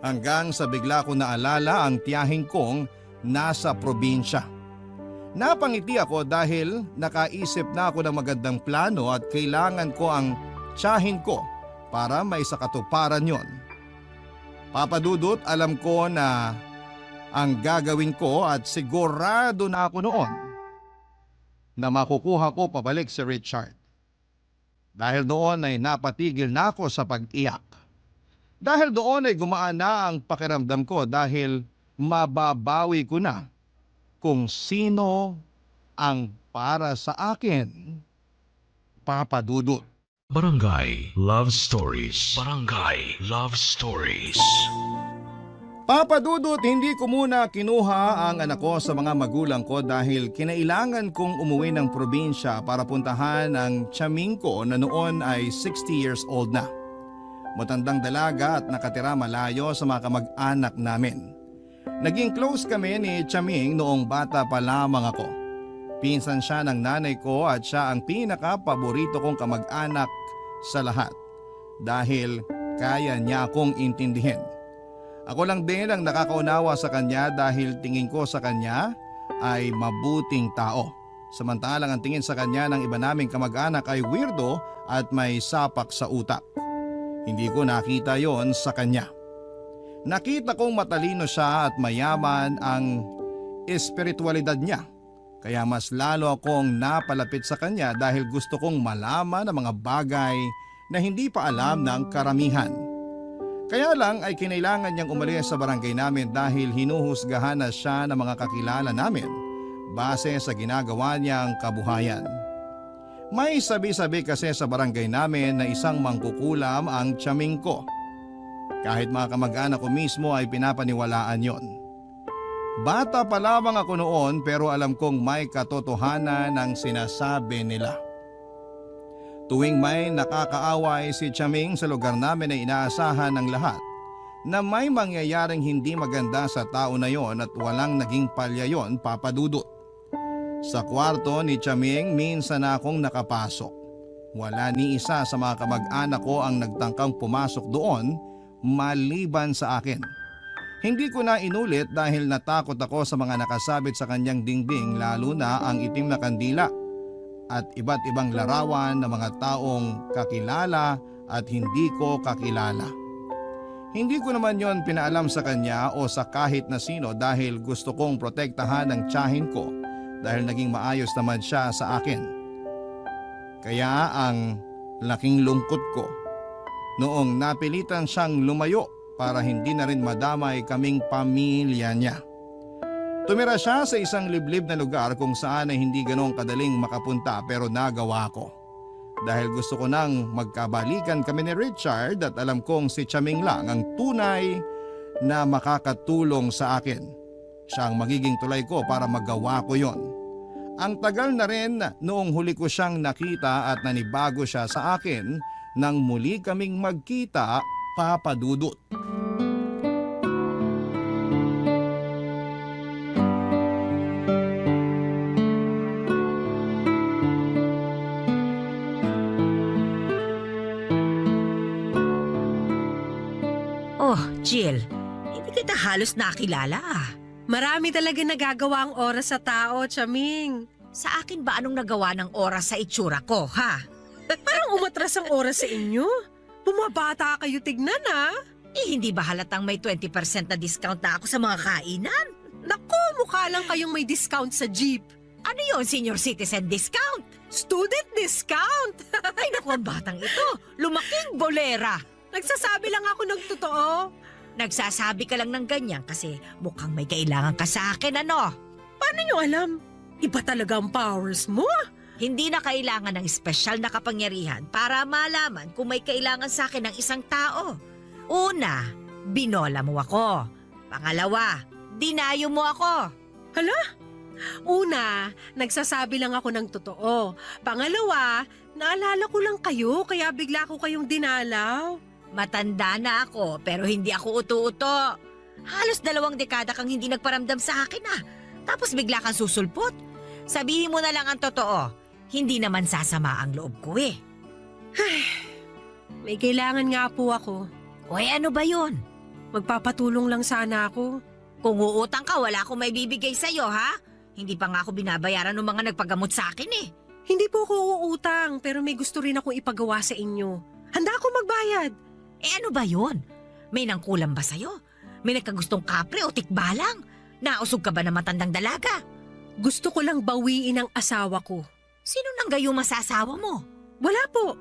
Speaker 1: Hanggang sa bigla ko naalala ang tiyahing kong nasa probinsya. Napangiti ako dahil nakaisip na ako ng magandang plano at kailangan ko ang tiyahin ko para may sakatuparan yon. Papadudot, alam ko na ang gagawin ko at sigurado na ako noon na makukuha ko pabalik si Richard. Dahil doon ay napatigil na ako sa pag-iyak. Dahil doon ay gumaan na ang pakiramdam ko dahil mababawi ko na kung sino ang para sa akin, papadudot.
Speaker 5: Barangay Love Stories. Barangay Love Stories.
Speaker 1: Papadudot, hindi ko muna kinuha ang anak ko sa mga magulang ko dahil kinailangan kong umuwi ng probinsya para puntahan ang tiyaming ko na noon ay 60 years old na. Matandang dalaga at nakatira malayo sa mga kamag-anak namin. Naging close kami ni Tiyaming noong bata pa lamang ako. Pinsan siya ng nanay ko at siya ang pinaka-paborito kong kamag-anak sa lahat dahil kaya niya akong intindihin. Ako lang din ang nakakaunawa sa kanya dahil tingin ko sa kanya ay mabuting tao. Samantalang ang tingin sa kanya ng iba naming kamag-anak ay weirdo at may sapak sa utak. Hindi ko nakita yon sa kanya. Nakita kong matalino siya at mayaman ang espiritualidad niya. Kaya mas lalo akong napalapit sa kanya dahil gusto kong malaman ang mga bagay na hindi pa alam ng karamihan. Kaya lang ay kinailangan niyang umalis sa barangay namin dahil hinuhusgahan na siya ng mga kakilala namin base sa ginagawa niyang kabuhayan. May sabi-sabi kasi sa barangay namin na isang mangkukulam ang tiyaming ko. Kahit mga kamag-anak ko mismo ay pinapaniwalaan yon. Bata pa lamang ako noon pero alam kong may katotohanan ng sinasabi nila. Tuwing may nakakaaway si Tiyaming sa lugar namin ay inaasahan ng lahat na may mangyayaring hindi maganda sa tao na yon at walang naging palya yon, papadudot. Sa kwarto ni Tiyaming minsan na akong nakapasok. Wala ni isa sa mga kamag-anak ko ang nagtangkang pumasok doon maliban sa akin. Hindi ko na inulit dahil natakot ako sa mga nakasabit sa kanyang dingding lalo na ang itim na kandila at iba't ibang larawan ng mga taong kakilala at hindi ko kakilala. Hindi ko naman yon pinaalam sa kanya o sa kahit na sino dahil gusto kong protektahan ang tiyahin ko dahil naging maayos naman siya sa akin. Kaya ang laking lungkot ko noong napilitan siyang lumayo para hindi na rin madamay kaming pamilya niya. Tumira siya sa isang liblib na lugar kung saan ay hindi ganong kadaling makapunta pero nagawa ko. Dahil gusto ko nang magkabalikan kami ni Richard at alam kong si Tiyaming lang ang tunay na makakatulong sa akin. Siya ang magiging tulay ko para magawa ko yon. Ang tagal na rin noong huli ko siyang nakita at nanibago siya sa akin nang muli kaming magkita, Papa Dudut.
Speaker 3: Oh, Jill, hindi kita halos nakilala ah.
Speaker 4: Marami talaga nagagawa ang oras sa tao, Chaming.
Speaker 3: Sa akin ba anong nagawa ng oras sa itsura ko, ha?
Speaker 4: Parang umatras ang oras sa inyo. Bumabata kayo tignan, ah.
Speaker 3: Eh, hindi ba halatang may 20% na discount na ako sa mga kainan?
Speaker 4: Naku, mukha lang kayong may discount sa jeep.
Speaker 3: Ano yon, senior citizen discount?
Speaker 4: Student discount!
Speaker 3: Ay naku, ang batang ito. Lumaking bolera.
Speaker 4: Nagsasabi lang ako ng totoo.
Speaker 3: Nagsasabi ka lang ng ganyan kasi mukhang may kailangan ka sa akin, ano?
Speaker 4: Paano nyo alam? Iba talaga ang powers mo.
Speaker 3: Hindi na kailangan ng espesyal na kapangyarihan para malaman kung may kailangan sa akin ng isang tao. Una, binola mo ako. Pangalawa, dinayo mo ako.
Speaker 4: Una, nagsasabi lang ako ng totoo. Pangalawa, naalala ko lang kayo kaya bigla ko kayong dinalaw.
Speaker 3: Matanda na ako pero hindi ako uto-uto. Halos 2 dekada kang hindi nagparamdam sa akin ah. Tapos bigla kang susulpot. Sabihin mo na lang ang totoo. Hindi naman sasama ang loob ko eh.
Speaker 4: May kailangan nga po ako.
Speaker 3: Oy, ano ba yun?
Speaker 4: Magpapatulong lang sana ako.
Speaker 3: Kung uutang ka, wala akong may bibigay sa'yo, ha? Hindi pa nga ako binabayaran ng mga nagpagamot sa akin eh.
Speaker 4: Hindi po ako uutang pero may gusto rin akong ipagawa sa inyo. Handa ako magbayad.
Speaker 3: Eh ano ba yun? May nangkulam ba sa'yo? May nagkagustong kapre o tikbalang? Nausog ka ba na matandang dalaga?
Speaker 4: Gusto ko lang bawiin ang asawa ko.
Speaker 3: Sino nang gayuma sa asawa mo?
Speaker 4: Wala po.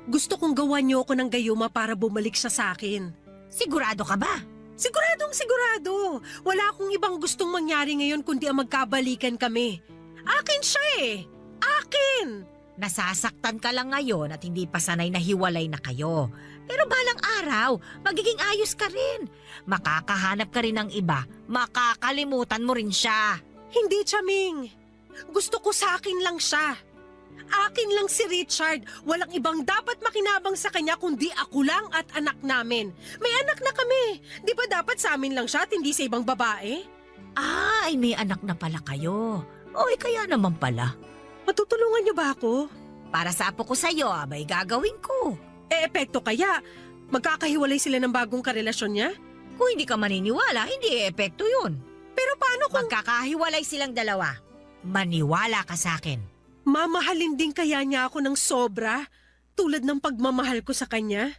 Speaker 4: Gusto kong gawan niyo ako ng gayuma para bumalik siya sa akin.
Speaker 3: Sigurado ka ba?
Speaker 4: Siguradong sigurado. Wala akong ibang gustong mangyari ngayon kundi ang magkabalikan kami. Akin siya eh. Akin!
Speaker 3: Nasasaktan ka lang ngayon at hindi pa sanay na hiwalay na kayo. Pero balang araw, magiging ayos ka rin. Makakahanap ka rin ng iba. Makakalimutan mo rin siya.
Speaker 4: Hindi, Chaming. Gusto ko sa akin lang siya. Akin lang si Richard. Walang ibang dapat makinabang sa kanya kundi ako lang at anak namin. May anak na kami. Di ba dapat sa amin lang siya at hindi sa ibang babae?
Speaker 3: Ay, may anak na pala kayo. Oy, kaya naman pala.
Speaker 4: Matutulungan niyo ba ako?
Speaker 3: Para sa apo ko sa'yo, abay gagawin ko.
Speaker 4: Epekto kaya? Magkakahiwalay sila ng bagong karelasyon niya?
Speaker 3: Kung hindi ka maniniwala, hindi epekto yun.
Speaker 4: Pero paano kung
Speaker 3: Magkakahiwalay silang dalawa. Maniwala ka sa akin.
Speaker 4: mamahalin din kaya niya ako ng sobra? Tulad ng pagmamahal ko sa kanya?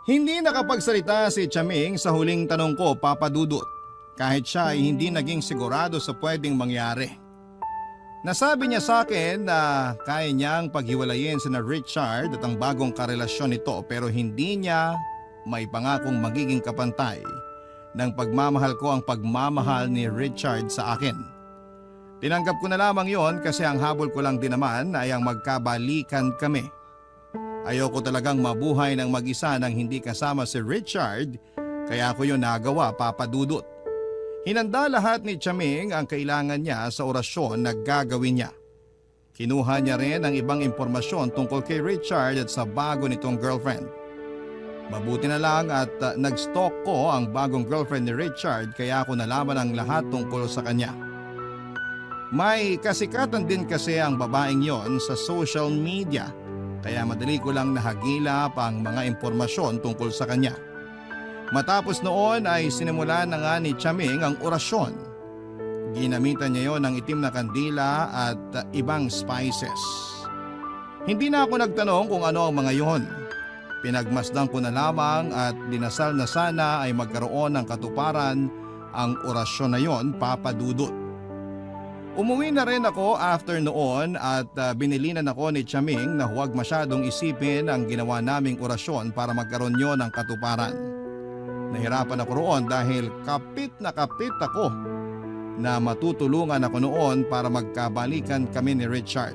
Speaker 1: Hindi nakapagsalita si Chaming sa huling tanong ko, Papa Dudut, kahit siya ay hindi naging sigurado sa pwedeng mangyari. Nasabi niya sa akin na kaya niyang paghiwalayin sina Richard at ang bagong karelasyon nito pero hindi niya may pangakong magiging kapantay ng pagmamahal ko ang pagmamahal ni Richard sa akin. Tinanggap ko na lamang yon kasi ang habol ko lang din naman ay ang magkabalikan kami. Ayoko talagang mabuhay ng mag-isa nang hindi kasama si Richard, kaya ako yun nagawa, Papa Dudut. Hinanda lahat ni Chaming ang kailangan niya sa orasyon na gagawin niya. Kinuha niya rin ang ibang impormasyon tungkol kay Richard at sa bago nitong girlfriend. Mabuti na lang at nag-stalk ko ang bagong girlfriend ni Richard kaya ako nalaman ang lahat tungkol sa kanya. May kasikatan din kasi ang babaeng yon sa social media. Kaya madali ko lang nahagilap ang mga impormasyon tungkol sa kanya. Matapos noon ay sinimulan na nga ni Chaming ang orasyon. Ginamitan niya yon ng itim na kandila at ibang spices. Hindi na ako nagtanong kung ano ang mga yon. Pinagmasdan ko na lamang at dinasal na sana ay magkaroon ng katuparan ang orasyon na yon, Papa Dudut. Umuwi na rin ako after noon at binilinan ako ni Chaming na huwag masyadong isipin ang ginawa naming orasyon para magkaroon nyo ng katuparan. Nahirapan ako roon dahil kapit na kapit ako na matutulungan ako noon para magkabalikan kami ni Richard.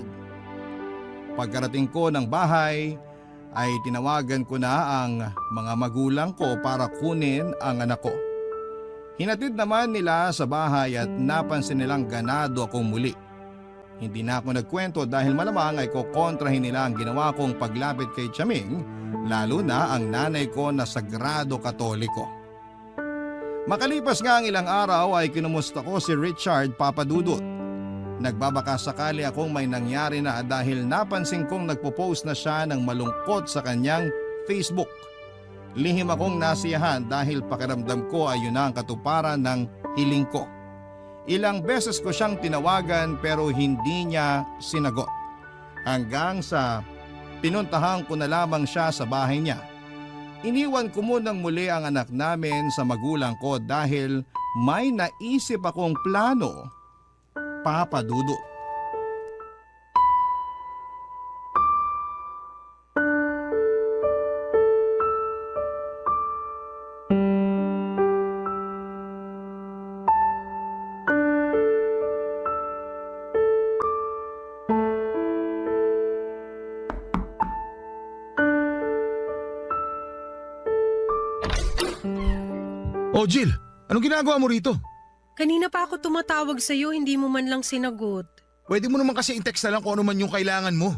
Speaker 1: Pagkarating ko ng bahay ay tinawagan ko na ang mga magulang ko para kunin ang anak ko. Hinatid naman nila sa bahay at napansin nilang ganado akong muli. Hindi na ako nagkwento dahil malamang ay kukontrahin nila ang ginawa kong paglapit kay Chaming, lalo na ang nanay ko na sagrado katoliko. Makalipas nga ang ilang araw ay kinumusta ko si Richard Papadudut. Nagbabaka sakali akong may nangyari na dahil napansin kong nagpo-post na siya ng malungkot sa kanyang Facebook. Lihim akong nasiyahan dahil pakiramdam ko ay yun na ang katuparan ng hiling ko. Ilang beses ko siyang tinawagan pero hindi niya sinagot. Hanggang sa pinuntahan ko na lamang siya sa bahay niya. Iniwan ko munang muli ang anak namin sa magulang ko dahil may naisip akong plano, Papa Dudut.
Speaker 7: Oh, Jill, anong ginagawa mo rito?
Speaker 4: Kanina pa ako tumatawag sa'yo, hindi mo man lang sinagot.
Speaker 7: Pwede mo naman kasi i-text na lang kung ano man yung kailangan mo.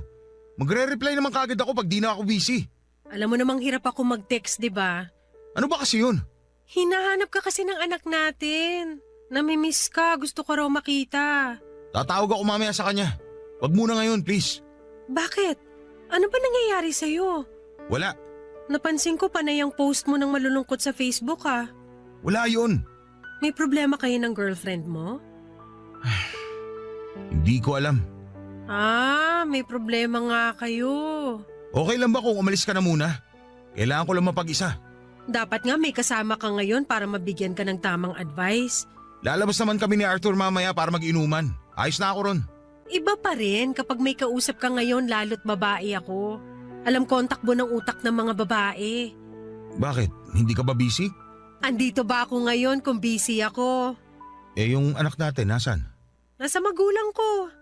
Speaker 7: Magre-reply naman kagad ako pag di na ako busy.
Speaker 4: Alam mo namang hirap ako mag-text, di ba?
Speaker 7: Ano ba kasi yun?
Speaker 4: Hinahanap ka kasi ng anak natin. Namimiss ka, gusto ko raw makita.
Speaker 7: Tatawag ako mamaya sa kanya. Wag muna ngayon, please.
Speaker 4: Bakit? Ano ba nangyayari sa'yo?
Speaker 7: Wala.
Speaker 4: Napansin ko panay ang post mo ng malulungkot sa Facebook ah.
Speaker 7: Wala yun.
Speaker 4: May problema kayo ng girlfriend mo?
Speaker 7: Hindi ko alam.
Speaker 4: Ah, may problema nga kayo.
Speaker 7: Okay lang ba kung umalis ka na muna? Kailangan ko lang mapag-isa.
Speaker 4: Dapat nga may kasama ka ngayon para mabigyan ka ng tamang advice.
Speaker 7: Lalabas naman kami ni Arthur mamaya para mag-inuman. Ayos na ako ron.
Speaker 4: Iba pa rin kapag may kausap ka ngayon lalo't babae ako. Alam ko ang takbo ng utak ng mga babae.
Speaker 7: Bakit? Hindi ka ba busy?
Speaker 4: Andito ba ako ngayon kung busy ako?
Speaker 7: Eh yung anak natin, nasan?
Speaker 4: Nasa magulang ko.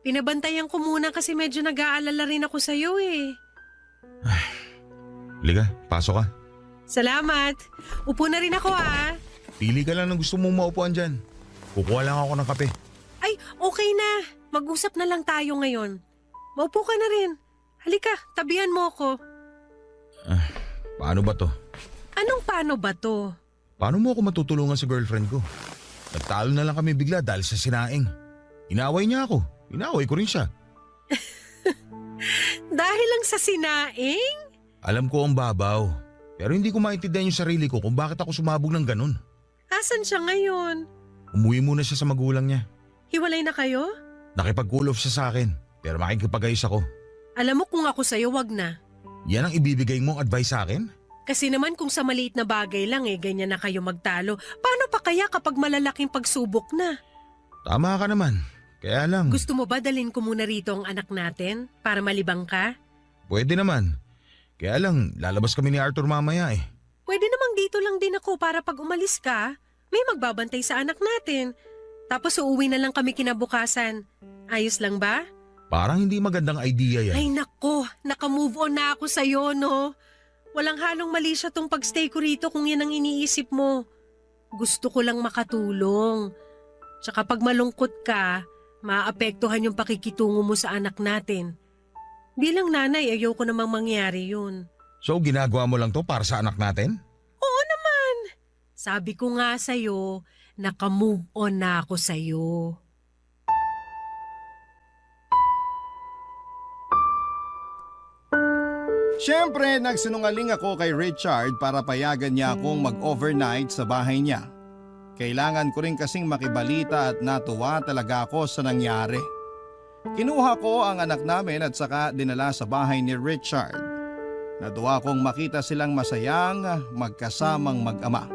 Speaker 4: Pinabantayan ko muna kasi medyo nag-aalala rin ako sa'yo eh.
Speaker 7: Liga, pasok ka.
Speaker 4: Salamat. Upo na rin ako ah.
Speaker 7: Pili ka lang ng gusto mong maupuan dyan. Kukuha lang ako ng kape.
Speaker 4: Ay, okay na. Mag-usap na lang tayo ngayon. Maupo ka na rin. Halika, tabihan mo ako.
Speaker 7: Paano ba to?
Speaker 4: Anong paano ba to?
Speaker 7: Paano mo ako matutulungan sa girlfriend ko? Nagtalo na lang kami bigla dahil sa sinaing. Inaway niya ako. Inaway ko rin siya.
Speaker 4: Dahil lang sa sinaing?
Speaker 7: Alam ko ang babaw. Pero hindi ko maintindihan yung sarili ko kung bakit ako sumabog ng ganun.
Speaker 4: Asan siya ngayon?
Speaker 7: Umuwi muna siya sa magulang niya.
Speaker 4: Hiwalay na kayo?
Speaker 7: Nakipag-cool off siya sa akin. Pero makikipagayos ako.
Speaker 4: Alam mo kung ako sa'yo, wag na.
Speaker 7: Yan ang ibibigay mong advice sa akin?
Speaker 4: Kasi naman kung sa maliit na bagay lang ganyan na kayo magtalo. Paano pa kaya kapag malalaking pagsubok na?
Speaker 7: Tama ka naman. Kaya lang.
Speaker 4: Gusto mo ba dalhin ko muna rito ang anak natin para malibang ka?
Speaker 7: Pwede naman. Kaya lang, lalabas kami ni Arthur mamaya eh.
Speaker 4: Pwede namang dito lang din ako para pag umalis ka, may magbabantay sa anak natin. Tapos uuwi na lang kami kinabukasan. Ayos lang ba?
Speaker 7: Parang hindi magandang idea yan.
Speaker 4: Ay nako, naka-move on na ako sa'yo, no? Walang halong mali siya tong pagstay ko rito kung yan ang iniisip mo. Gusto ko lang makatulong. Tsaka pag malungkot ka, maapektuhan yung pakikitungo mo sa anak natin. Bilang nanay, ayoko namang mangyari yun.
Speaker 7: So ginagawa mo lang to para sa anak natin?
Speaker 4: Oo naman. Sabi ko nga sa'yo, naka-move on na ako sa'yo.
Speaker 1: Siyempre, nagsinungaling ako kay Richard para payagan niya akong mag-overnight sa bahay niya. Kailangan ko rin kasing makibalita at natuwa talaga ako sa nangyari. Kinuha ko ang anak namin at saka dinala sa bahay ni Richard. Natuwa kong makita silang masayang magkasamang mag-ama.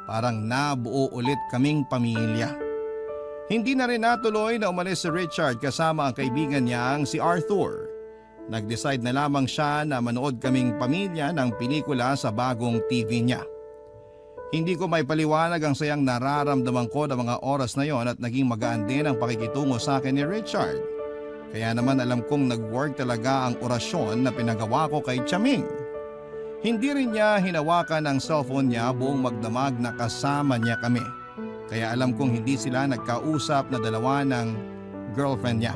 Speaker 1: Parang nabuo ulit kaming pamilya. Hindi na rin natuloy na umalis si Richard kasama ang kaibigan niyang si Arthur. Nag-decide na lamang siya na manood kaming pamilya ng pelikula sa bagong TV niya. Hindi ko may paliwanag ang sayang nararamdaman ko ng mga oras na yon at naging magaan din ang pakikitungo sa akin ni Richard. Kaya naman alam kong nag-work talaga ang orasyon na pinagawa ko kay Chaming. Hindi rin niya hinawakan ang cellphone niya buong magdamag na kasama niya kami. Kaya alam kong hindi sila nagkausap na dalawa ng girlfriend niya.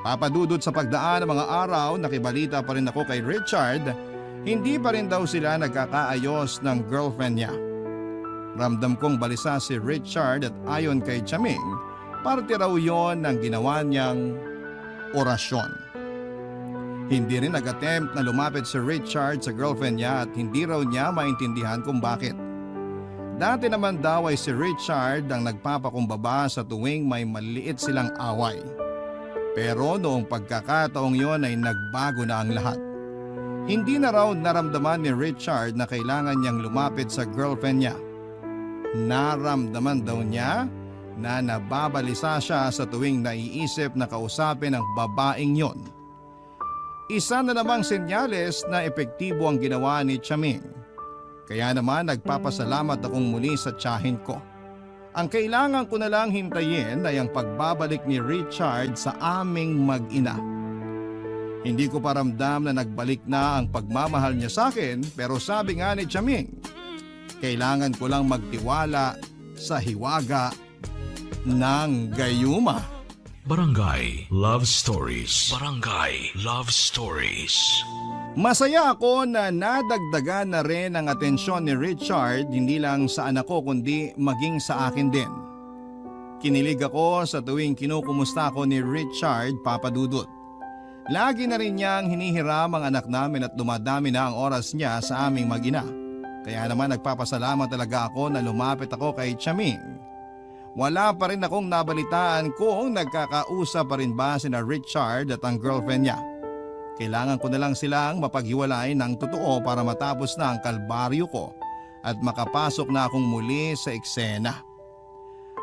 Speaker 1: Papadudod sa pagdaan ng mga araw, nakibalita pa rin ako kay Richard, hindi pa rin daw sila nagkakaayos ng girlfriend niya. Ramdam kong balisa si Richard at ayon kay Chaming, parte raw yon ng ginawa niyang orasyon. Hindi rin nag-attempt na lumapit si Richard sa girlfriend niya at hindi raw niya maintindihan kung bakit. Dati naman daw ay si Richard ang nagpapakumbaba sa tuwing may maliit silang away. Pero noong pagkakataong yon ay nagbago na ang lahat. Hindi na raw naramdaman ni Richard na kailangan niyang lumapit sa girlfriend niya. Naramdaman daw niya na nababalisa siya sa tuwing naiisip na kausapin ang babaeng yon. Isa na namang senyales na epektibo ang ginawa ni Chaming. Kaya naman nagpapasalamat akong muli sa tiyahin ko. Ang kailangan ko na lang hintayin ay ang pagbabalik ni Richard sa aming mag-ina. Hindi ko paramdam na nagbalik na ang pagmamahal niya sa akin, pero sabi nga ni Chaming, kailangan ko lang magtiwala sa hiwaga ng gayuma.
Speaker 5: Barangay Love Stories. Barangay Love Stories.
Speaker 1: Masaya ako na nadagdagan na rin ang atensyon ni Richard hindi lang sa anak ko kundi maging sa akin din. Kinilig ako sa tuwing kinukumusta ko ni Richard, Papa Dudut. Lagi na rin niyang hinihiram ang anak namin at dumadami na ang oras niya sa aming mag-ina. Kaya naman nagpapasalamat talaga ako na lumapit ako kay Chaming. Wala pa rin akong nabalitaan kung nagkakausap pa rin ba sina Richard at ang girlfriend niya. Kailangan ko na lang silang mapaghiwalay ng totoo para matapos na ang kalbaryo ko at makapasok na akong muli sa eksena.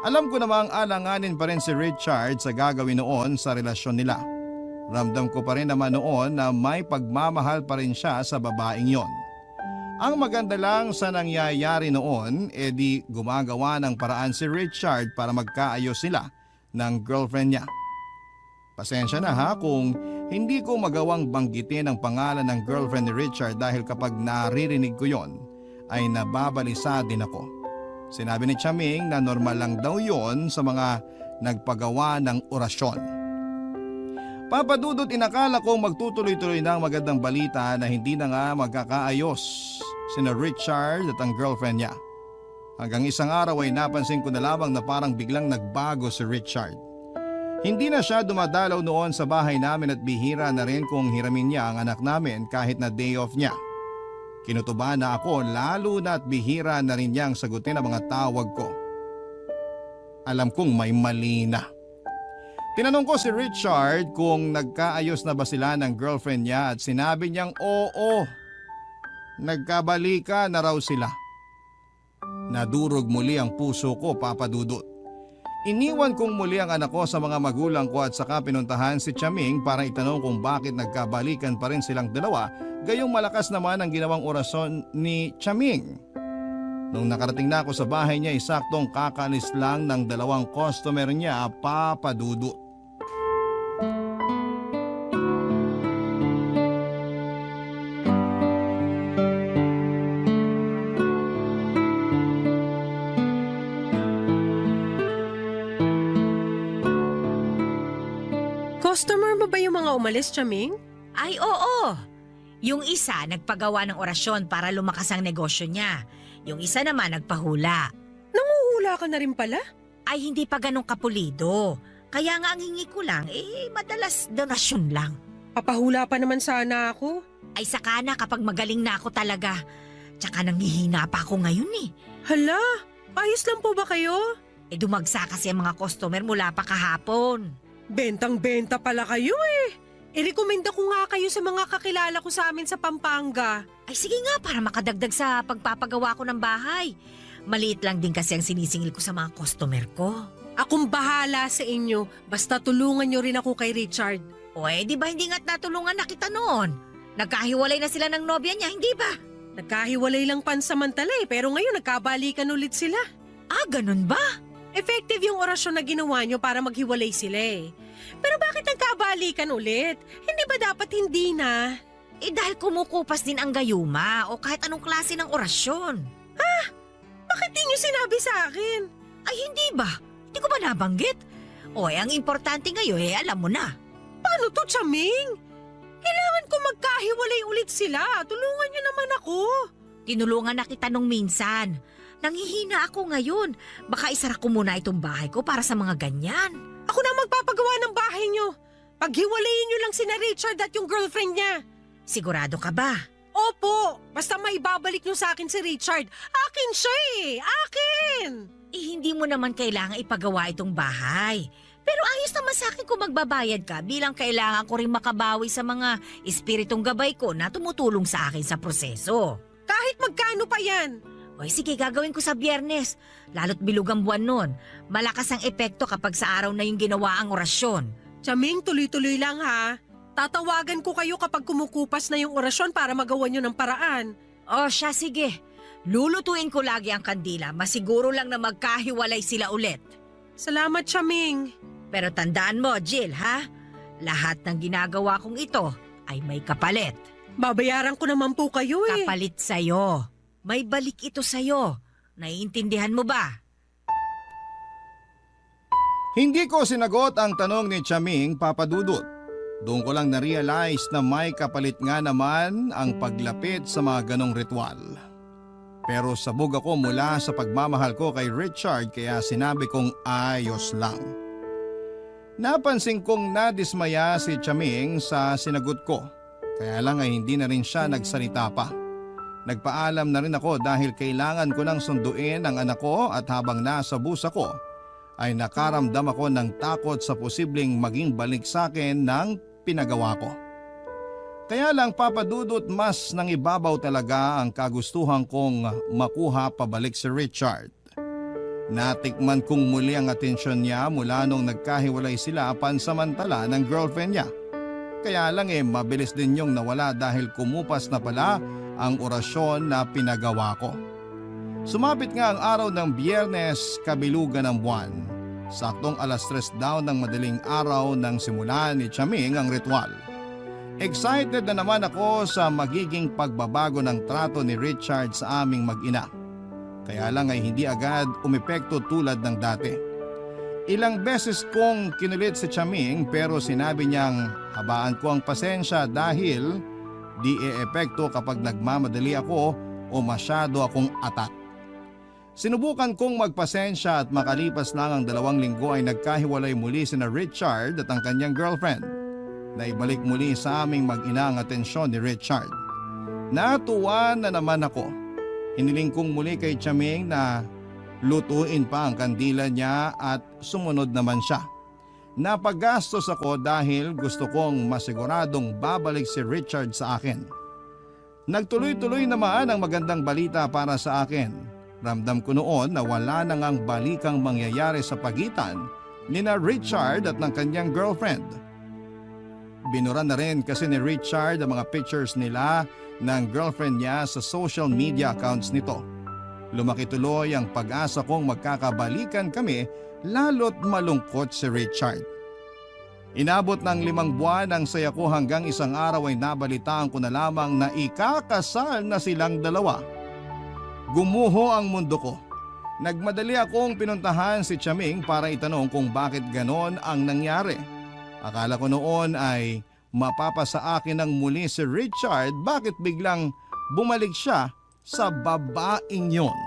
Speaker 1: Alam ko namang alanganin pa rin si Richard sa gagawin noon sa relasyon nila. Ramdam ko pa rin naman noon na may pagmamahal pa rin siya sa babaeng yon. Ang maganda lang sa nangyayari noon, di gumagawa ng paraan si Richard para magkaayos sila ng girlfriend niya. Pasensya na ha kung hindi ko magawang banggitin ang pangalan ng girlfriend ni Richard dahil kapag naririnig ko yon ay nababalisa din ako. Sinabi ni Chaming na normal lang daw yon sa mga nagpagawa ng orasyon. Papadudot, inakala kong magtutuloy-tuloy na ang magandang balita na hindi na nga magkakaayos sina Richard at ang girlfriend niya. Hanggang isang araw ay napansin ko na lamang na parang biglang nagbago si Richard. Hindi na siya dumadalaw noon sa bahay namin at bihira na rin kung hiramin niya ang anak namin kahit na day off niya. Kinutuba na ako lalo na at bihira na rin niyang sagutin ang mga tawag ko. Alam kong may mali na. Tinanong ko si Richard kung nagkaayos na ba sila ng girlfriend niya at sinabi niyang oo. Nagkabalika na raw sila. Nadurog muli ang puso ko, Papa Dudut. Iniwan kong muli ang anak ko sa mga magulang ko at saka pinuntahan si Chaming para itanong kung bakit nagkabalikan pa rin silang dalawa, gayong malakas naman ang ginawang orasyon ni Chaming. Nung nakarating na ako sa bahay niya, isaktong kakalis lang ng dalawang customer niya, Papa Dudut.
Speaker 4: Customer mo ba yung mga umalis, Chaming?
Speaker 8: Ay, oo. Yung isa nagpagawa ng orasyon para lumakas ang negosyo niya. Yung isa naman nagpahula.
Speaker 4: Nanguhula ka na rin pala?
Speaker 8: Ay, hindi pa ganun kapulido. Kaya nga ang hingi ko lang, madalas donasyon lang.
Speaker 4: Papahula pa naman sana ako.
Speaker 8: Ay, saka na kapag magaling na ako talaga. Tsaka nanghihina pa ako ngayon eh.
Speaker 4: Hala, ayos lang po ba kayo?
Speaker 8: Dumagsa kasi ang mga customer mula pa kahapon.
Speaker 4: Bentang-benta pala kayo eh. Irekomenda ko nga kayo sa mga kakilala ko sa amin sa Pampanga.
Speaker 8: Ay, sige nga para makadagdag sa pagpapagawa ko ng bahay. Maliit lang din kasi ang sinisingil ko sa mga customer ko.
Speaker 4: Akong bahala sa inyo, basta tulungan nyo rin ako kay Richard.
Speaker 8: O di ba hindi nga't natulungan na kita noon? Nagkahiwalay na sila ng nobya niya, hindi ba?
Speaker 4: Nagkahiwalay lang pansamantala pero ngayon nagkabalikan ulit sila.
Speaker 8: Ah, ganun ba?
Speaker 4: Effective yung orasyon na ginawa nyo para maghiwalay sila eh. Pero bakit nagkabalikan ulit? Hindi ba dapat hindi na?
Speaker 8: Dahil kumukupas din ang gayuma o kahit anong klase ng orasyon.
Speaker 4: Bakit di niyo sinabi sa akin?
Speaker 8: Ay hindi ba? Hindi ko ba nabanggit? Ang importante ngayon alam mo na.
Speaker 4: Paano to, Chaming? Kailangan ko magkahiwalay ulit sila. Tulungan niyo naman ako.
Speaker 8: Tinulungan na kita nung minsan. Nanghihina ako ngayon. Baka isara ko muna itong bahay ko para sa mga ganyan.
Speaker 4: Ako na magpapagawa ng bahay niyo. Paghiwalayin niyo lang sina Richard at yung girlfriend niya.
Speaker 8: Sigurado ka ba?
Speaker 4: Opo, basta maibabalik niyo sa akin si Richard. Akin siya eh, akin!
Speaker 8: Hindi mo naman kailangan ipagawa itong bahay. Pero ayos naman sa akin kung magbabayad ka bilang kailangan ko rin makabawi sa mga espiritong gabay ko na tumutulong sa akin sa proseso.
Speaker 4: Kahit magkano pa yan.
Speaker 8: Sige, gagawin ko sa Biyernes. Lalo't bilog ang buwan nun. Malakas ang epekto kapag sa araw na yung ginawa ang orasyon.
Speaker 4: Chaming, tuloy-tuloy lang ha. Tatawagan ko kayo kapag kumukupas na yung orasyon para magawa niyo ng paraan.
Speaker 8: Siya, sige. Lulutuin ko lagi ang kandila. Masiguro lang na magkahiwalay sila ulit.
Speaker 4: Salamat, Chaming.
Speaker 8: Pero tandaan mo, Jill, ha? Lahat ng ginagawa kong ito ay may kapalit.
Speaker 4: Babayaran ko naman po kayo eh.
Speaker 8: Kapalit sa'yo. May balik ito sa'yo. Naiintindihan mo ba?
Speaker 1: Hindi ko sinagot ang tanong ni Chaming, Papa Dudut. Doon ko lang na-realize na may kapalit nga naman ang paglapit sa mga ganong ritual. Pero sabog ako mula sa pagmamahal ko kay Richard kaya sinabi kong ayos lang. Napansin kong nadismaya si Chaming sa sinagot ko. Kaya lang ay hindi na rin siya nagsalita pa. Nagpaalam na rin ako dahil kailangan ko nang sunduin ang anak ko at habang nasa bus ako ay nakaramdam ako ng takot sa posibleng maging balik sa akin ng pinagawa ko. Kaya lang Papa Dudut, mas nang ibabaw talaga ang kagustuhan kong makuha pabalik si Richard. Natikman kong muli ang atensyon niya mula nung nagkahiwalay sila pansamantala ng girlfriend niya. Kaya lang mabilis din yung nawala dahil kumupas na pala ang orasyon na pinagawa ko. Sumapit nga ang araw ng Biyernes, kabilugan ng buwan. Saktong 3:00 daw ng madaling araw nang simulan ni Chaming ang ritual. Excited na naman ako sa magiging pagbabago ng trato ni Richard sa aming mag-ina. Kaya lang ay hindi agad umepekto tulad ng dati. Ilang beses kong kinulit si Chaming pero sinabi niyang habaan ko ang pasensya dahil di e-epekto kapag nagmamadali ako o masyado akong atat. Sinubukan kong magpasensya at makalipas lang ang 2 linggo ay nagkahiwalay muli sina Richard at ang kanyang girlfriend. Naibalik muli sa aming mag-ina ang atensyon ni Richard. Natuwa na naman ako. Hiniling kong muli kay Chaming na lutuin pa ang kandila niya at sumunod naman siya. Napagastos ako dahil gusto kong masiguradong babalik si Richard sa akin. Nagtuloy-tuloy naman ang magandang balita para sa akin. Ramdam ko noon na wala na ngang balikang mangyayari sa pagitan ni na Richard at ng kanyang girlfriend. Binura na rin kasi ni Richard ang mga pictures nila ng girlfriend niya sa social media accounts nito. Lumaki tuloy ang pag-asa kong magkakabalikan kami lalo't malungkot si Richard. Inabot ng 5 buwan ang saya ko hanggang isang araw ay nabalitaan ko na lamang na ikakasal na silang dalawa. Gumuho ang mundo ko. Nagmadali akong pinuntahan si Chaming para itanong kung bakit ganon ang nangyari. Akala ko noon ay mapapasa akin ng muli si Richard, bakit biglang bumalik siya sa babaeng yon.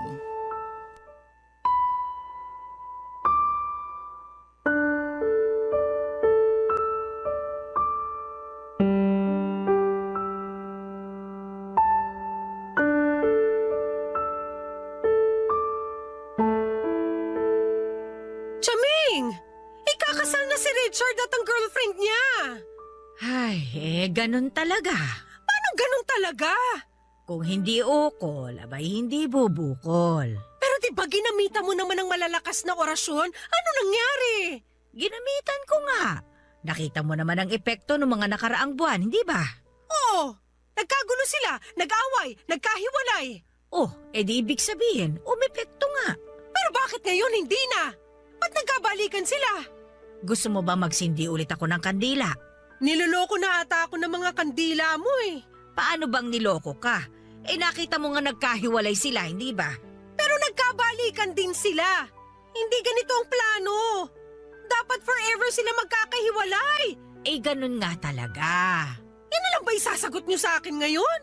Speaker 4: Chaming! Ikakasal na si Richard at ang girlfriend niya.
Speaker 8: Ay, ganun talaga.
Speaker 4: Paano ganun talaga?
Speaker 8: Kung hindi ukol, abay hindi bubukol.
Speaker 4: Pero di ba ginamitan mo naman ng malalakas na orasyon? Ano nangyari?
Speaker 8: Ginamitan ko nga. Nakita mo naman ang epekto ng mga nakaraang buwan, hindi ba?
Speaker 4: Oo, nagkagulo sila, nag-away, nagkahiwalay.
Speaker 8: Di ibig sabihin, umepekto nga.
Speaker 4: Pero bakit ngayon hindi na? Ba't nagkabalikan sila?
Speaker 8: Gusto mo ba magsindi ulit ako ng kandila?
Speaker 4: Niloloko na ata ako ng mga kandila mo eh.
Speaker 8: Paano bang niloko ka? Nakita mo nga nagkahiwalay sila, hindi ba?
Speaker 4: Pero nagkabalikan din sila. Hindi ganito ang plano. Dapat forever sila magkakahiwalay.
Speaker 8: Ganun nga talaga.
Speaker 4: Yan na lang ba isasagot niyo sa akin ngayon?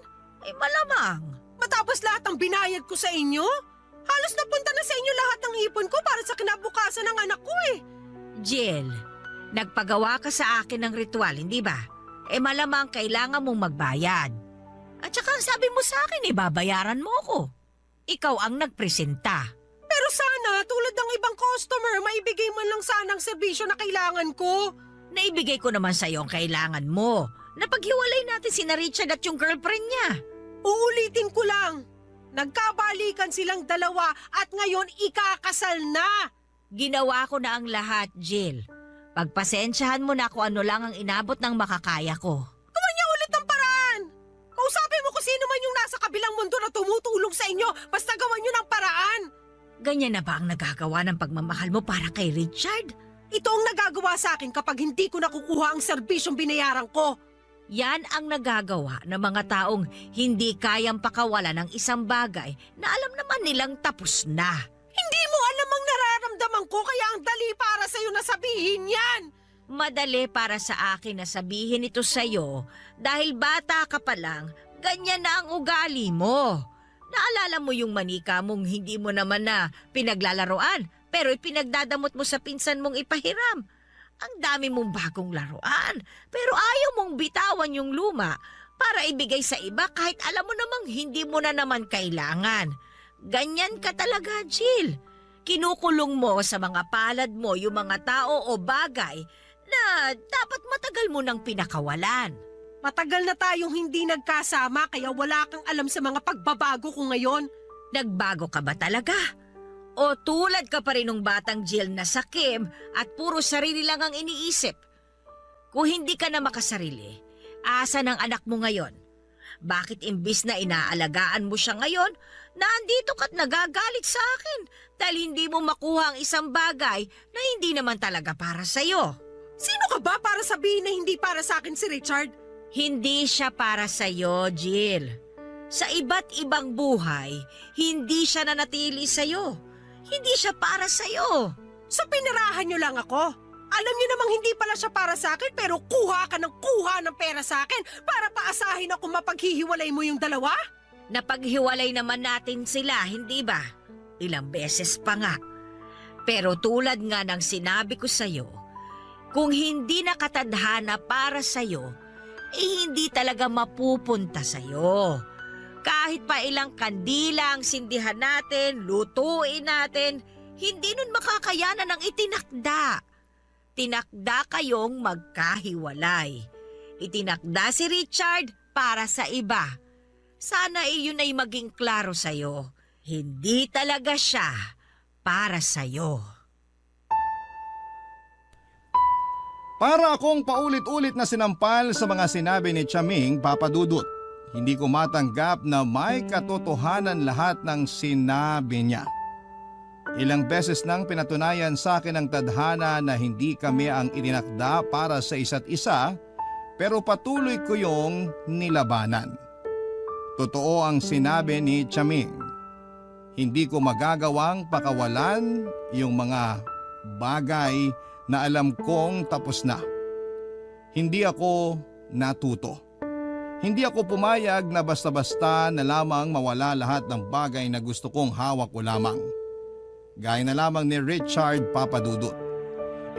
Speaker 8: Malamang.
Speaker 4: Matapos lahat ng binayad ko sa inyo? Halos napunta na sa inyo lahat ng ipon ko para sa kinabukasan ng anak ko eh.
Speaker 8: Jill, nagpagawa ka sa akin ng ritual, hindi ba? Malamang kailangan mong magbayad. At saka ang sabi mo sa akin, babayaran mo ko. Ikaw ang nagpresenta.
Speaker 4: Pero sana, tulad ng ibang customer, maibigay man lang sana ang serbisyo na kailangan ko.
Speaker 8: Naibigay ko naman sa iyo ang kailangan mo. Napaghiwalay natin sina Richard at yung girlfriend niya.
Speaker 4: Uulitin ko lang. Nagkabalikan silang dalawa at ngayon ikakasal na.
Speaker 8: Ginawa ko na ang lahat, Jill. Pagpasensyahan mo na kung ano lang ang inabot ng makakaya ko.
Speaker 4: Gawin niya ulit ang paraan. Kausapin mo kung sino man yung nasa kabilang mundo na tumutulong sa inyo. Basta gawan niyo ng paraan.
Speaker 8: Ganyan na ba ang nagagawa ng pagmamahal mo para kay Richard?
Speaker 4: Ito ang nagagawa sa akin kapag hindi ko nakukuha ang serbisyong binayaran ko.
Speaker 8: Yan ang nagagawa ng mga taong hindi kayang pakawalan ng isang bagay na alam naman nilang tapos na.
Speaker 4: Hindi mo alam ang nararamdaman ko kaya ang dali para sa'yo na sabihin yan.
Speaker 8: Madali para sa akin na sabihin ito sa'yo dahil bata ka pa lang, ganyan na ang ugali mo. Naalala mo yung manika mong hindi mo naman na pinaglalaroan pero ipinagdadamot mo sa pinsan mong ipahiram. Ang dami mong bagong laruan pero ayaw mong bitawan yung luma para ibigay sa iba kahit alam mo namang hindi mo na naman kailangan. Ganyan ka talaga, Jill. Kinukulong mo sa mga palad mo yung mga tao o bagay na dapat matagal mo nang pinakawalan.
Speaker 4: Matagal na tayong hindi nagkasama kaya wala kang alam sa mga pagbabago ko ngayon.
Speaker 8: Nagbago ka ba talaga? O tulad ka pa rin ng batang Jill na sakim at puro sarili lang ang iniisip? Kung hindi ka na makasarili, asa ng anak mo ngayon? Bakit imbis na inaalagaan mo siya ngayon, nandito ka't nagagalit sa akin dahil hindi mo makuha ang isang bagay na hindi naman talaga para sa'yo?
Speaker 4: Sino ka ba para sabihin na hindi para sa akin si Richard?
Speaker 8: Hindi siya para sa'yo, Jill. Sa iba't ibang buhay, hindi siya nanatili sa'yo. Hindi siya para sa'yo.
Speaker 4: So pinirahan niyo lang ako? Alam niyo namang hindi pala siya para sa akin pero kuha ka ng pera sa akin para paasahin ako mapaghihiwalay mo yung dalawa?
Speaker 8: Napaghiwalay naman natin sila, hindi ba? Ilang beses pa nga. Pero tulad nga ng sinabi ko sa'yo, kung hindi nakatadhana para sa'yo, hindi talaga mapupunta sa'yo. Kahit pa ilang kandila ang sindihan natin, lutuin natin, hindi nun makakayanan ng itinakda. Tinakda kayong magkahiwalay. Itinakda si Richard para sa iba. Sana iyon ay maging klaro sa'yo. Hindi talaga siya para sa'yo.
Speaker 1: Para akong paulit-ulit na sinampal sa mga sinabi ni Chaming, Papa Dudut. Hindi ko matanggap na may katotohanan lahat ng sinabi niya. Ilang beses nang pinatunayan sa akin ng tadhana na hindi kami ang itinakda para sa isa't isa, pero patuloy ko yung nilabanan. Totoo ang sinabi ni Chaming. Hindi ko magagawang pakawalan yung mga bagay na alam kong tapos na. Hindi ako natuto. Hindi ako pumayag na basta-basta na lamang mawala lahat ng bagay na gusto kong hawak ko lamang. Gaya na lamang ni Richard, Papa Dudut.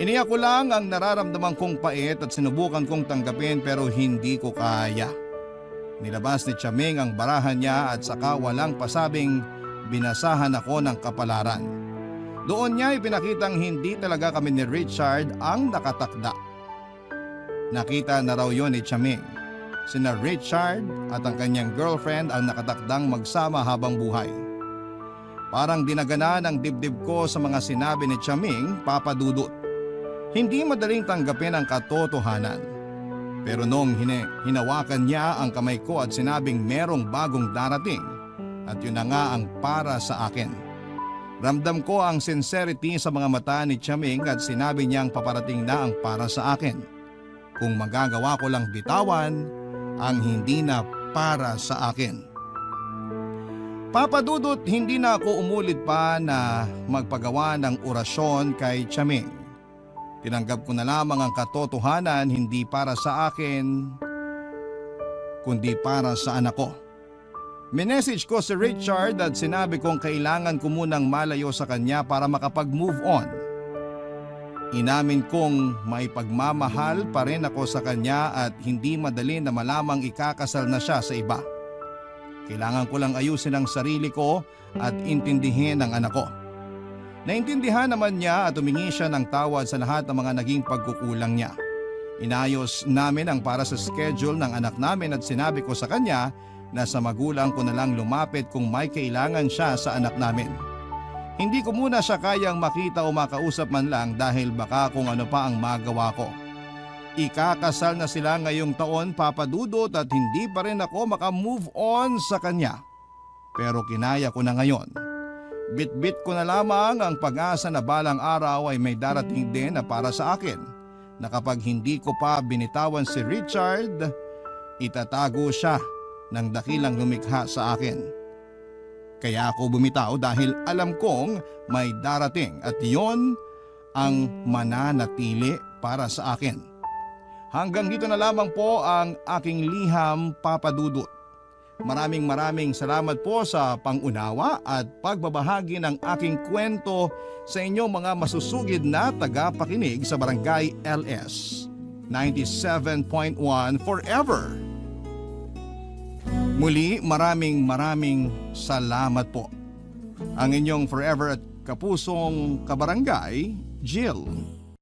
Speaker 1: Iniyak ko lang ang nararamdaman kong pait at sinubukan kong tanggapin pero hindi ko kaya. Nilabas ni Chaming ang barahan niya at saka walang pasabing binasahan ako ng kapalaran. Doon niya ipinakitang hindi talaga kami ni Richard ang nakatakda. Nakita na raw yon ni Chaming. Sina Richard at ang kanyang girlfriend ang nakatakdang magsama habang buhay. Parang dinagana ng dibdib ko sa mga sinabi ni Chaming, Papa Dudut. Hindi madaling tanggapin ang katotohanan. Pero noong hinawakan niya ang kamay ko at sinabing merong bagong darating, at yun na nga ang para sa akin. Ramdam ko ang sincerity sa mga mata ni Chaming at sinabi niyang paparating na ang para sa akin. Kung magagawa ko lang bitawan ang hindi na para sa akin. Papa Dudut, hindi na ako umulit pa na magpagawa ng orasyon kay Chaming. Tinanggap ko na lamang ang katotohanan, hindi para sa akin, kundi para sa anak ko. Minessage ko si Richard at sinabi kong kailangan ko munang malayo sa kanya para makapag-move on. Inamin kong may pagmamahal pa rin ako sa kanya at hindi madali na malamang ikakasal na siya sa iba. Kailangan ko lang ayusin ang sarili ko at intindihin ang anak ko. Naintindihan naman niya at humingi siya ng tawad sa lahat ng mga naging pagkukulang niya. Inayos namin ang para sa schedule ng anak namin at sinabi ko sa kanya na sa magulang ko na lang lumapit kung may kailangan siya sa anak namin. Hindi ko muna siya kayang makita o makausap man lang dahil baka kung ano pa ang magawa ko. Ikakasal na sila ngayong taon, Papa Dudut, at hindi pa rin ako makamove on sa kanya. Pero kinaya ko na ngayon. Bit-bit ko na lamang ang pag-asa na balang araw ay may darating din na para sa akin, na kapag hindi ko pa binitawan si Richard, itatago siya ng dakilang lumikha sa akin. Kaya ako bumitaw dahil alam kong may darating at yon ang mananatili para sa akin. Hanggang dito na lamang po ang aking liham, Papa Dudut. Maraming salamat po sa pangunawa at pagbabahagi ng aking kwento sa inyong mga masusugid na tagapakinig sa Barangay LS 97.1 Forever. Muli, maraming salamat po. Ang inyong forever at kapusong kabarangay, Jill.